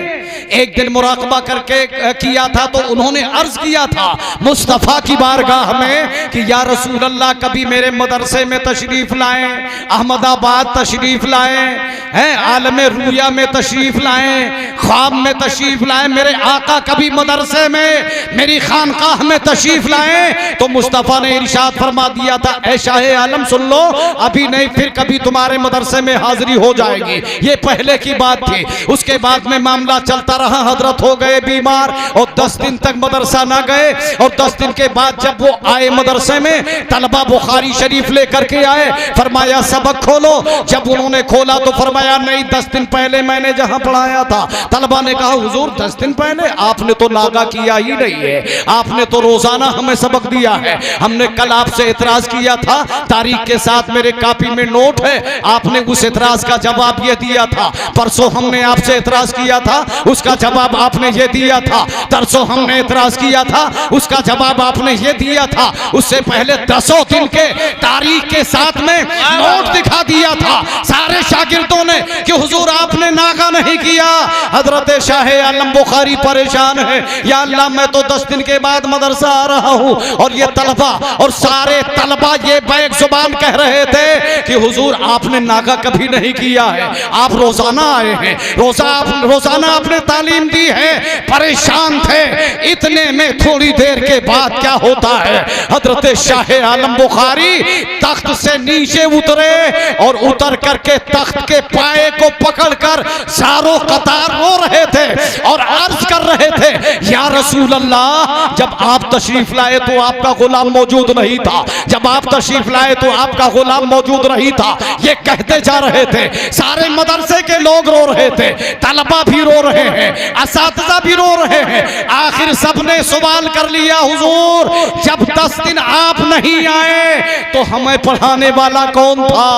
एक दिन मुराकबा करके किया था तो उन्होंने अर्ज किया था मुस्तफा की बारगाह में कि या रसूल अल्लाह, कभी मेरे मदरसे में तशरीफ लाएं, अहमदाबाद तशरीफ लाएं, हैं आलमे रुया में तशरीफ लाएं, ख्वाब में तशरीफ लाएं, मेरे आका कभी मदरसे में, मेरी खानकाह में तशरीफ लाएं। तो मुस्तफा ने इरशाद फरमा दिया था, ऐ शाह आलम सुन लो, अभी नहीं फिर कभी तुम्हारे मदरसे में हाजिरी हो जाएगी। ये पहले की बात थी। उसके बाद में मामला चलता रहा, हजरत हो गए बीमार और 10 दिन तक मदरसा ना गए, और 10 दिन के बाद जब वो आए मदरसे में, तलबा बुखारी शरीफ लेकर के आए, फरमाया सबक खोलो। जब उन्होंने खोला तो फरमाया नहीं, 10 दिन पहले मैंने जहां पढ़ाया था। तलबा ने कहा हुजूर 10 दिन पहले आपने तो नागा किया ही नहीं है, आपने तो रोजाना हमें सबक दिया है। हमने कल आपसे एतराज किया था, तारीख के साथ मेरे कॉपी में नोट है, आपने उस एतराज का जवाब ये दिया था। परसों हमने आपसे एतराज किया था, उसका जवाब आपने ये दिया था। तरसों हमने एतराज किया था, उसका जवाब आपने ये दिया था। उससे पहले 10 दिन के तारीख के साथ में नोट दिखा दिया था सारे शागिर्दों ने कि हुजूर आपने नागा नहीं किया। हजरत शाह आलम बुखारी परेशान है, या अल्लाह मैं तो 10 दिन के बाद मदरसा आ रहा हूँ, और ये तलबा और सारे तलबा ये बैक जुबान कह रहे थे कि हुजूर आपने नागा कभी नहीं किया है, आप रोजाना आए हैं, रोजाना आपने तालीम दी है। परेशान थे। इतने में थोड़ी देर के बाद क्या होता है, हजरत शाह आलम बुखारी तख्त से नीचे उतरे और उतर करके तख्त के पाए को पकड़कर सारों कतार रो रहे थे और अर्ज कर कर रहे थे, या रसूल अल्लाह, जब आप तशरीफ लाए तो आपका गुलाम मौजूद नहीं था, जब आप तशरीफ लाए तो आपका गुलाम मौजूद नहीं था। ये कहते जा रहे थे, सारे मदरसे के लोग रो रहे थे, तलबा भी रो रहे हैं, असातिज़ा भी रो रहे हैं। आखिर सबने सवाल कर लिया, हुजूर जब 10 दिन आप नहीं आए तो हमें पढ़ाने वाला कौन था,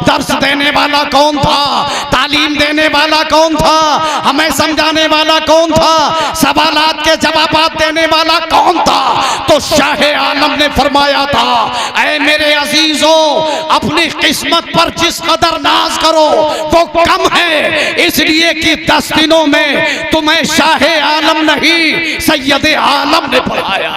दर्स देने वाला कौन था, तालीम देने वाला कौन था, हमें समझाने वाला कौन था, सवालात के जवाबात देने वाला कौन था? तो शाह आलम ने फरमाया था, ऐ मेरे अजीजों, अपनी किस्मत पर जिस कदर नाज करो वो कम है, इसलिए कि 10 दिनों में तुम्हें शाह आलम नहीं सैयद आलम ने पढ़ाया।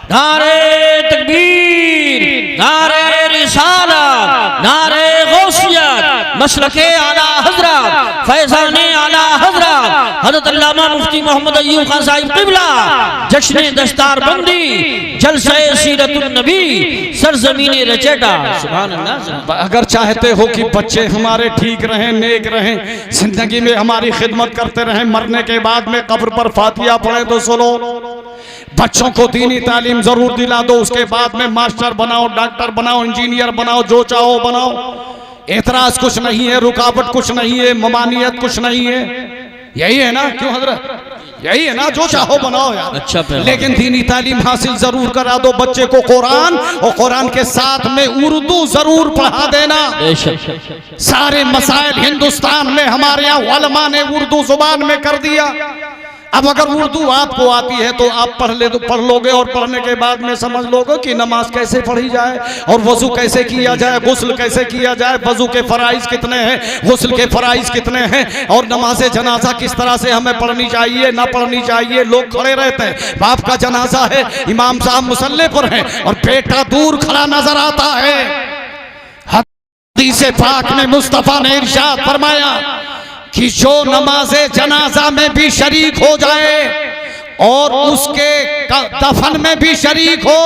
नारे तकबीर, नारे रिसालत, नारे गौसियत, मसलके आला हजरत, फैज़ाने आला हजरत हज़रत अल्लामा मुफ्ती मोहम्मद अय्यूब खान साहिब क़िबला, जश्न दस्तार बंदी, जलसे सीरतुन नबी, सरजमीन रचेटा। सुभान अल्लाह। अगर चाहते हो कि बच्चे हमारे ठीक रहें, नेक रहें, जिंदगी में हमारी खिदमत करते रहें, मरने के बाद में कब्र पर फातिहा पढ़े तो सुनो, बच्चों को दीनी तालीम जरूर दिला दो, उसके बाद में मास्टर बनाओ, डॉक्टर बनाओ, इंजीनियर बनाओ, जो चाहो बनाओ, एतराज कुछ नहीं है, रुकावट कुछ नहीं है, ममानियत कुछ नहीं है। यही है ना, क्यों हजरत? यही है ना, जो चाहो बनाओ यार। अच्छा, लेकिन दीनी तालीम हासिल जरूर करा दो बच्चे को, कुरान और कुरान के साथ में उर्दू जरूर पढ़ा देना। सारे मसाइल हिंदुस्तान में हमारे यहाँ उलमा ने उर्दू जुबान में कर दिया। अब अगर उर्दू आपको आती है तो आप पढ़ लोगे, और पढ़ने के बाद में समझ लोगे कि नमाज कैसे पढ़ी जाए, और वजू कैसे किया जाए, गुस्ल कैसे किया जाए, वजू के फराइज कितने हैं, गुस्ल के फराइज कितने हैं, और नमाज जनाजा किस तरह से हमें पढ़नी चाहिए ना पढ़नी चाहिए। लोग खड़े रहते हैं, बाप का जनाजा है, इमाम साहब मुसल्ले पर हैं और बेटा दूर खड़ा नजर आता है। हदीस पाक में मुस्तफा ने इरशाद फरमाया कि जो नमाज़े जनाजा में भी शरीक हो जाए और उसके दफन में भी शरीक हो,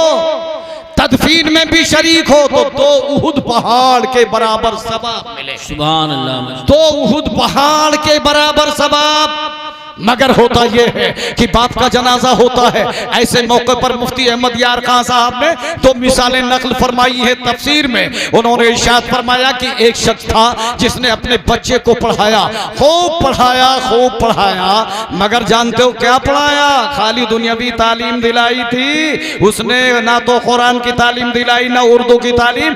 तदफीन में भी शरीक हो, तो 2 उहुद पहाड़ के बराबर सवाब मिले। सुभान अल्लाह। 2 उहुद पहाड़ के बराबर सवाब। मगर होता यह है कि बाप का जनाजा होता है, ऐसे मौके पर मुफ्ती अहमद यार खान साहब ने 2 मिसालें नकल फरमाई है तफसीर में। उन्होंने इरशाद फरमाया कि एक शख्स था जिसने अपने बच्चे को पढ़ाया, खूब पढ़ाया, मगर जानते हो क्या पढ़ाया? खाली दुनियावी तालीम दिलाई थी उसने, ना तो कुरान की तालीम दिलाई, ना उर्दू की तालीम,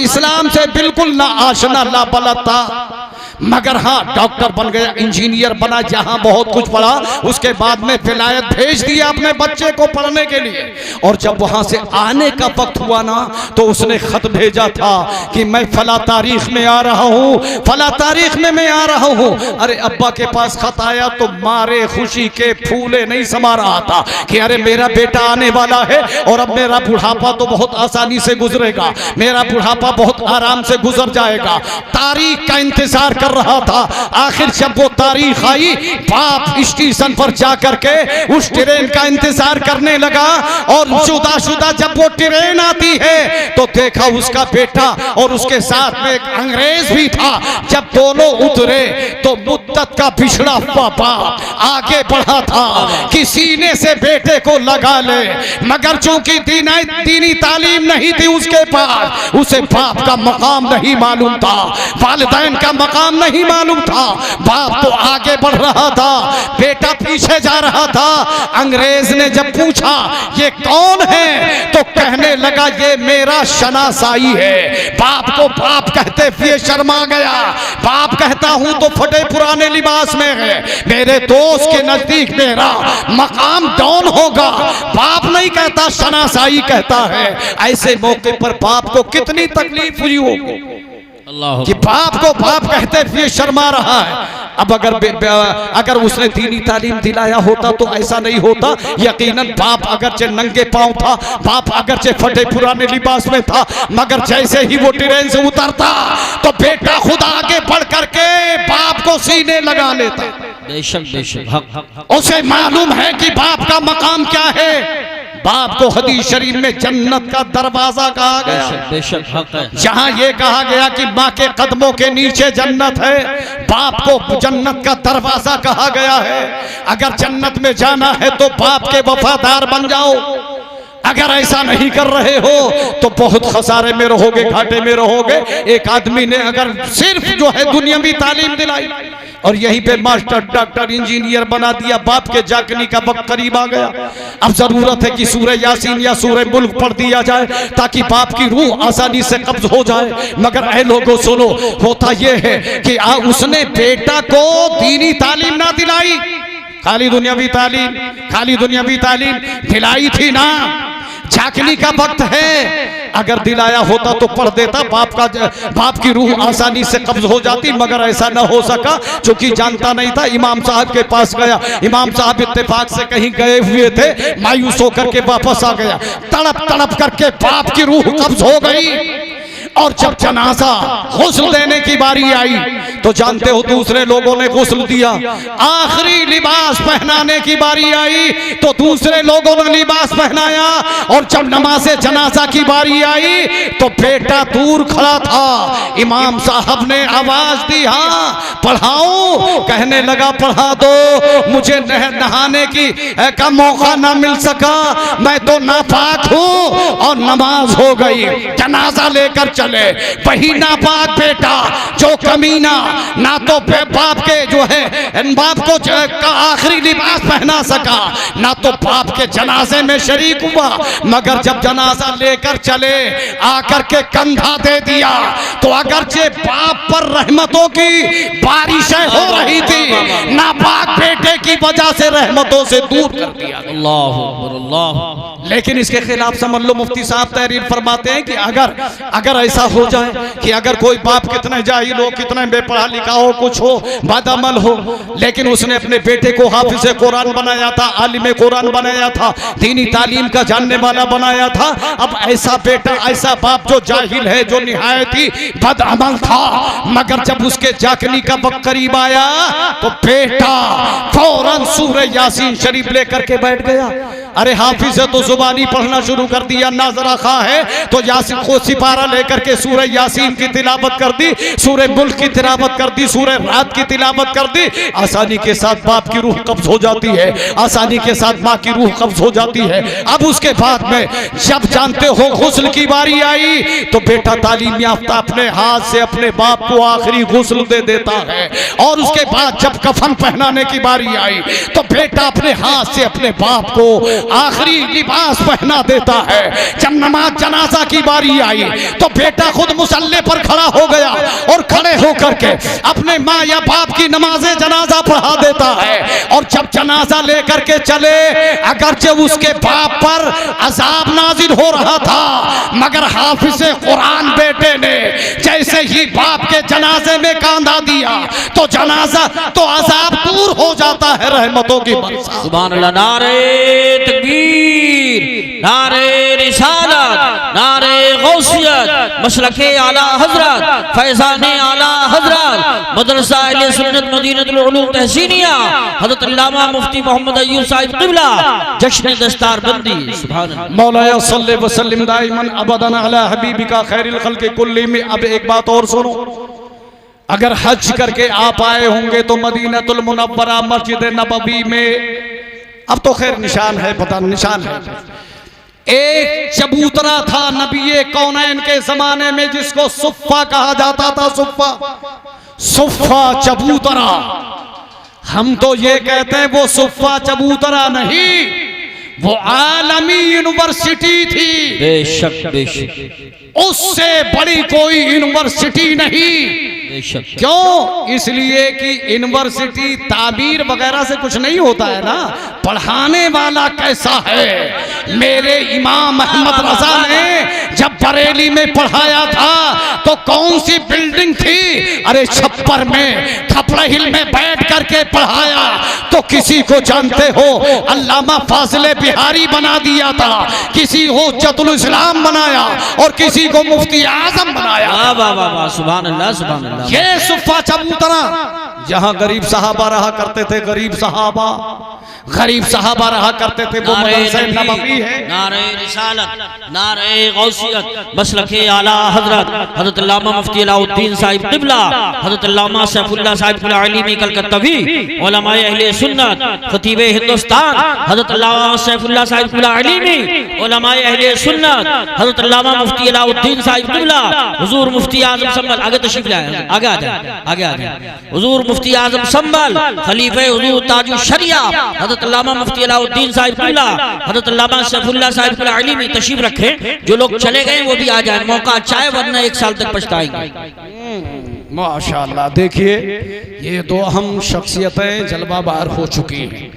इस्लाम से बिल्कुल ना आशना, ना बलद था। मगर हाँ, डॉक्टर बन गया, इंजीनियर बना, जहां बहुत कुछ पढ़ा, उसके बाद में विलायत भेज दिया अपने बच्चे को पढ़ने के लिए। और जब वहां से आने का वक्त हुआ ना, तो उसने खत भेजा था कि मैं फला तारीख में आ रहा हूँ, फला तारीख में मैं आ रहा हूँ। अरे अब्बा के पास खत आया तो मारे खुशी के फूले नहीं समा रहा था कि अरे मेरा बेटा आने वाला है, और अब मेरा बुढ़ापा तो बहुत आसानी से गुजरेगा, मेरा बुढ़ापा बहुत आराम से गुजर जाएगा। तारीख का इंतजार कर रहा था। आखिर जब वो तारीख आई, बाप स्टेशन पर जाकर के उस ट्रेन का इंतजार करने लगा, और शुदा जब वो ट्रेन आती है तो देखा उसका बेटा और उसके साथ में एक अंग्रेज भी था। जब दोनों उतरे तो मुद्दत का पिछड़ा हुआ बाप आगे बढ़ा था कि सीने से बेटे को लगा ले, मगर चूंकि दीनी तालीम नहीं थी उसके पास, उसे बाप का मकाम नहीं मालूम था, वालिदैन का मकाम नहीं मालूम था। बाप तो आगे बढ़ रहा था, बेटा पीछे जा रहा था। अंग्रेज ने जब पूछा ये कौन है, तो कहने लगा ये मेरा शनासाई है। बाप को बाप कहते हुए शर्मा गया। बाप कहता हूं तो फटे पुराने लिबास में है, मेरे दोस्त के नजदीक मेरा मकाम डॉन होगा। बाप नहीं कहता, शनासाई कहता है। ऐसे मौके पर बाप को कितनी तकलीफ हुई होगी कि बाप को बाप कहते हुए शर्मा रहा है। अब अगर उसने दीनी तालीम दिलाया होता तो ऐसा नहीं होता। यकीनन बाप अगरचे नंगे पांव था, बाप अगरचे फटे पुराने लिबास में था, मगर जैसे ही वो ट्रेन से उतरता तो बेटा खुद आगे बढ़ करके बाप को सीने लगा लेता। बेशक बेशक, उसे मालूम है कि बाप का मकाम क्या है। बाप को हदीस शरीफ में जन्नत का दरवाजा कहा गया। बेशक हक है। जहां ये कहा गया कि माँ के कदमों के नीचे जन्नत है, बाप को जन्नत का दरवाजा कहा गया है। अगर जन्नत में जाना है तो बाप के वफादार बन जाओ। अगर ऐसा नहीं कर रहे हो तो बहुत खसारे में रहोगे, घाटे में रहोगे। एक आदमी ने अगर सिर्फ जो है दुनियावी तालीम दिलाई और यहीं पे मास्टर, डॉक्टर, इंजीनियर बना दिया, बाप के जागने का वक्त करीब आ गया। अब जरूरत है कि सूरह यासीन या सूरह मुल्क पढ़ दिया जाए ताकि बाप की रूह आसानी से कब्ज हो जाए। मगर ऐ लोगों सुनो, होता यह है कि उसने बेटा को दीनी तालीम ना दिलाई, खाली दुनियावी तालीम दिलाई थी ना। झांकने का वक्त है, अगर दिलाया होता तो पढ़ देता, बाप की रूह आसानी से कब्ज हो जाती। मगर ऐसा न हो सका, क्योंकि जानता नहीं था। इमाम साहब के पास गया, इमाम साहब इत्तेफाक से कहीं गए हुए थे, मायूस होकर के वापस आ गया। तड़प तड़प करके बाप की रूह कब्ज हो गई। और जब जनाजा गुस्ल देने की बारी आई तो जानते हो दूसरे लोगों ने गुस्ल दिया। आखिरी लिबास पहनाने की बारी आई तो दूसरे लोगों ने लिबास पहनाया। और जब नमाज़े जनाजा की बारी आई तो बेटा दूर खड़ा था। इमाम साहब ने आवाज दी, हाँ पढ़ाऊं? कहने लगा पढ़ा दो, मुझे नहाने का मौका ना मिल सका, मैं तो नापाक हूं। और नमाज हो गई, जनाजा लेकर चले। वही नापाक बेटा जो कमीना ना तो बाप के जो है बाप को आखिरी लिबास पहना सका, ना तो बाप के जनाजे में शरीक हुआ। मगर जब जनाजा लेकर चले, आकर के कंधा दे दिया तो अगरचे बाप पर रहमतों की बारिशें हो रही थी, नापाक बेटे की वजह से रहमतों से दूर कर दिया। अल्लाह अल्लाह। लेकिन इसके खिलाफ समझ लो, मुफ्ती साहब तहरीर फरमाते हैं कि अगर ऐसा हो जाए कि अगर कोई बाप कितने जाहिल हो, कितने बेपढ़ा लिखा हो, कुछ हो, बदअमल हो, लेकिन उसने अपने बेटे को हाफिज़े कुरान बनाया था, आलिम कुरान बनाया था, दीनी तालीम का जानने वाला बनाया था। अब ऐसा बेटा, ऐसा बाप जो जाहिल है, जो निहायत ही बदअमल था, मगर जब उसके जागने का वक्त करीब आया तो बेटा फौरन सूरह यासीन शरीफ लेकर के बैठ गया। अरे हाफिज है तो जुबानी पढ़ना शुरू कर दिया, नाजरा खा है तो यासीन को सिपारा लेकर के सूरह यासीन की तिलावत कर दी, सूरह मुल्क की तिलावत कर दी, सूरह रात की तिलावत कर दी। आसानी के साथ बाप की रूह कब्ज हो जाती है, आसानी के साथ माँ की रूह कब्ज हो जाती है। अब उसके बाद में जब जानते हो गुस्ल की बारी आई तो बेटा तालीम याफ्ता अपने हाथ से अपने बाप को आखिरी गुस्ल दे देता है। और उसके बाद जब कफन पहनाने की बारी आई तो बेटा अपने हाथ से अपने बाप को आखिरी लिबास पहना देता है। जब नमाज जनाजा की बारी आई तो बेटा खुद मुसल्ले पर खड़ा हो गया और खड़े होकर के अपने माँ या बाप की नमाज़े जनाजा पढ़ा देता है। और जब जनाजा लेकर के चले, अगरचे उसके बाप पर अजाब नाजिल हो रहा था, मगर हाफिज़े कुरान बेटे ने जैसे ही बाप के जनाजे में कांधा दिया तो जनाजा तो अजाब दूर हो जाता है रहमतों की बरसात। सुभान अल्लाह। नारे तकबीर, नारे रिसालत, नारे गौसियत, मसलके आला हजरत, फैज़ाने आला हजरत, मदरसा अहले सुन्नत मदीनतुल उलूम तहसीनिया, हज़रत अल्लामा मुफ्ती मोहम्मद अय्यूब साहिब क़िबला, जश्न दस्तारबंदी। सुभान अल्लाह। मौलाया सल्ले व सल्लिम दाइमन अबदन अला हबीबिका खैरिल खल्क़ि कुल्ली में। अब एक बात और सुनो, अगर हज करके आप आए होंगे तो मदीनतुल मुनव्वरा मस्जिद नबवी में, अब तो खैर निशान है, पता निशान है, एक चबूतरा था नबी कौनैन के जमाने में जिसको सुफ़ा कहा जाता था। सुफ़ा चबूतरा, हम तो ये कहते हैं वो सुफ़ा चबूतरा नहीं, वो आलमी यूनिवर्सिटी थी। बेशक बेशक, उससे बड़ी कोई यूनिवर्सिटी नहीं। क्यों? इसलिए कि यूनिवर्सिटी ताबीर वगैरह से कुछ नहीं होता है ना, पढ़ाने वाला कैसा है। मेरे इमाम अहमद रजा ने जब बरेली में पढ़ाया था तो कौन सी बिल्डिंग थी? अरे छप्पर में, खपड़ा हिल में बैठ करके पढ़ाया तो किसी को जानते हो अल्लामा फाजिले बिहारी बना दिया था, किसी को हुज्जतुल इस्लाम बनाया और किसी को मुफ्ती आजम बनाया। वाह वाह वाह, सुभान अल्लाह सुभान अल्लाह। ये सुफ़ा चबूतरा जहां गरीब सहाबा रहा करते थे, गरीब सहाबा गरीब सहाबा रहा करते थे, वो मदरसा नबवी है। नारे रिसालत, नारे गौसियत, मसलके आला हजरत हजरत अल्लामा मुफ्ती अलाउद्दीन साहिब क़िबला, हजरत अल्लामा सैफुल्लाह साहिब अलीमी कलकत्तवी, उलमाए अहले सुन्नत, खतीबे हिंदुस्तान हजरत अल्लामा सैफुल्लाह साहिब अलीमी, उलमाए अहले सुन्नत हजरत अल्लामा मुफ्ती अलाउद्दीन साहिब क़िबला, हुजूर मुफ्ती आजम संभल, आगे तशरीफ लाए, आगे आ जाए, आगे आ जाए, हुजूर मुफ्ती आजम संभल, खलीफे हुजूर ताजुल शरिया हजरत अल्लामा मुफ्ती अलाउद्दीन साहिब क़िबला, हजरत अल्लामा सैफुल्लाह साहिब अलीमी तशरीफ रखें। जो लोग चले गए वो भी आ जाए, मौका अच्छा है, वरना एक साल तक पछताएंगे। माशाअल्लाह, देखिए ये दो अहम शख्सियतें जलवाबार हो चुकी हैं।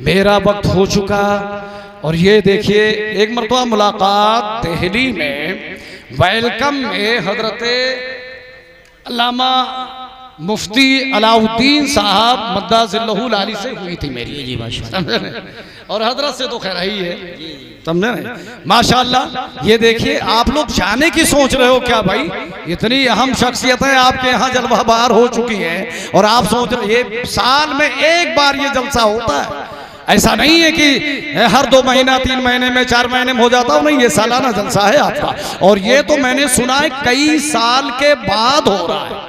मेरा वक्त हो चुका, और ये देखिए एक मरतबा मुलाकात दिल्ली में वेलकम में हजरत अल्लामा मुफ्ती अलाउद्दीन साहब मद्दाजिल्लहुल आली से हुई थी मेरी। जी माशाअल्लाह, और हजरत से तो खैर ही है, समझे ना माशाअल्लाह। ये देखिए आप लोग जाने की सोच रहे हो क्या भाई, इतनी अहम शख्सियतें आपके यहाँ जलवा बहार हो चुकी हैं, और आप सोच रहे ये साल में एक बार ये जलसा होता है। ऐसा नहीं है कि हर 2 महीना 3 महीने में 4 महीने में हो जाता हो, नहीं, ये सालाना जलसा है आपका। और ये तो मैंने सुना है कई साल के बाद हो रहा है,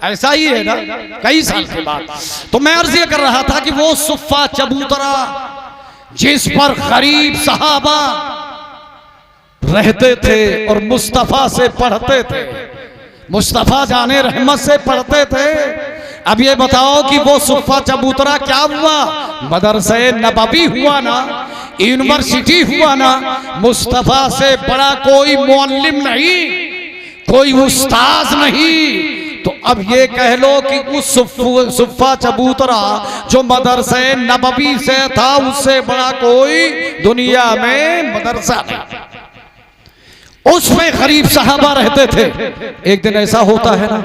ऐसा ही है ना, कई साल के बाद। तो मैं अर्ज ये कर रहा था कि वो सुफ़ा चबूतरा जिस पर गरीब सहाबा रहते थे और मुस्तफ़ा से पढ़ते थे, मुस्तफ़ा जाने रहमत से पढ़ते थे। अब ये बताओ कि वो सुफ़ा चबूतरा क्या हुआ? मदरसे नबवी हुआ ना, यूनिवर्सिटी हुआ ना। मुस्तफ़ा से बड़ा कोई मुअल्लिम नहीं, कोई उस्ताद नहीं। तो अब ये कह लो कि उस सुफ़ा चबूतरा जो मदरसे नबवी से था, उससे बड़ा कोई दुनिया में मदरसा नहीं। उसमें गरीब सहाबा रहते थे। एक दिन ऐसा होता है ना,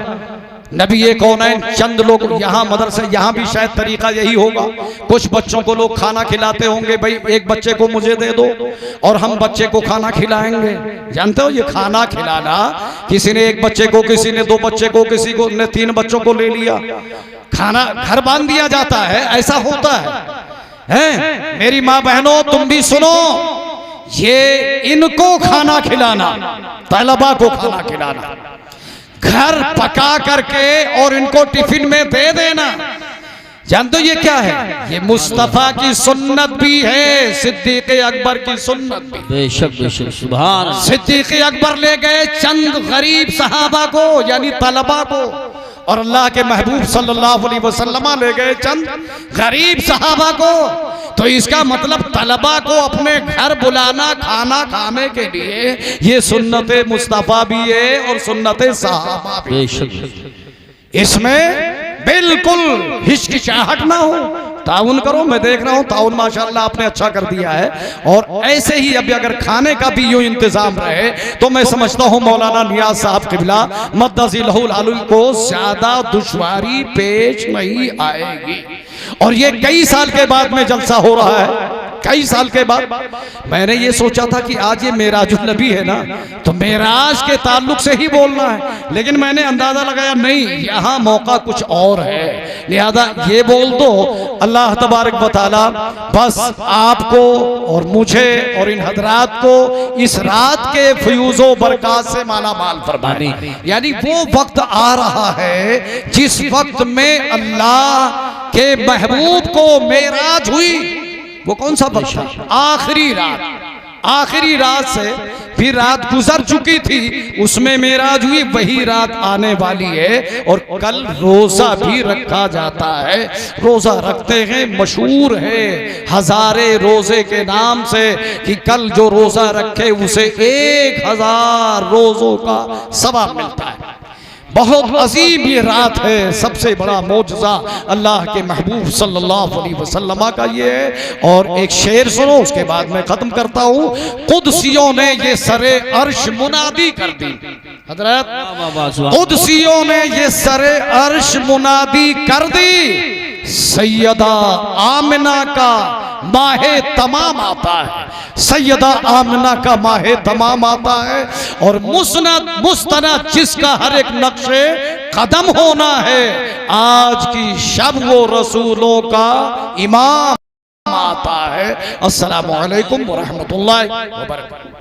नबी ये कौनैन चंद लोग यहाँ मदरसे, यहाँ भी शायद तरीका यही होगा, कुछ बच्चों को लोग खाना खिलाते होंगे, भाई एक बच्चे को मुझे दे दो और हम बच्चे को खाना खिलाएंगे। जानते हो ये खाना खिलाना, किसी ने एक बच्चे को, किसी ने 2 बच्चे को, किसी को ने 3 बच्चों को ले लिया, खाना घर बांध दिया जाता है, ऐसा होता है। मेरी माँ बहनों तुम भी सुनो, ये इनको खाना खिलाना, तलबा को खाना खिलाना, घर पका करके और इनको टिफिन में दे देना, जानते हो ये क्या है? ये मुस्तफ़ा की सुन्नत भी है, सिद्दीक़ अकबर की सुन्नत भी। बेशक बेशक, सुभान। सिद्दीक़ अकबर ले गए चंद गरीब सहाबा को, यानी तलबा को, और अल्लाह के महबूब सल्लल्लाहु अलैहि वसल्लम ले गए चंद गरीब सहाबा को। तो इसका मतलब तलबा को अपने घर बुलाना खाना खाने के लिए, ये सुन्नत मुस्तफ़ा भी है और सुन्नत सहाबा भी। इसमें बिल्कुल हिचकिचाहट ना हो, ताउन करो। मैं देख रहा हूँ ताउन माशाल्लाह आपने अच्छा कर दिया है, और ऐसे ही अभी अगर खाने का भी यूं इंतजाम रहे तो मैं समझता हूँ मौलाना नियाज साहब क़िबला मद्दज़िल्लहुल आली को ज्यादा दुश्वारी पेश नहीं आएगी। और ये कई साल के बाद में जलसा हो रहा है, कई साल के बाद। मैंने ये सोचा था कि आज ये मेराजुल नबी है ना, तो मेराज के ताल्लुक से ही बोलना है, लेकिन मैंने अंदाजा लगाया नहीं, यहाँ मौका कुछ और है, लिहाजा ये बोल दो। अल्लाह तबारक व तआला बस आपको और मुझे और इन हजरात को इस रात के फ्यूज़ो बरक़ात से माला माल फरमाए। यानी वो वक्त आ रहा है जिस वक्त में अल्लाह के महबूब को मेराज हुई। वो कौन सा वक्त था? आखिरी रात। आखिरी रात से फिर रात गुजर चुकी थी, उसमें मेराज हुई, वही रात आने वाली है। और कल रोजा भी रखा जाता है, रोजा रखते हैं, मशहूर है हजारे रोजे के नाम से, कि कल जो रोजा रखे उसे 1000 रोजों का सवाब मिलता है। बहुत अजीम ये रात है, सबसे बड़ा मौजज़ा अल्लाह के महबूब सल्लल्लाहु अलैहि वसल्लम का ये है। और एक शेर सुनो, उसके बाद मैं खत्म करता हूँ। कुदसियों ने ये सरे अर्श मुनादी कर दी। हजरत कुदसियों ने ये सरे अर्श मुनादी कर दी, सैयदा आमिना का माहे तमाम आता है, सैयदा आमिना का माहे तमाम आता है। और मुस्नद मुस्तनद जिसका हर एक नक्शे कदम होना है, आज की शब वो रसूलों का इमाम आता है। अस्सलामु अलैकुम व रहमतुल्लाहि व बरकातहू।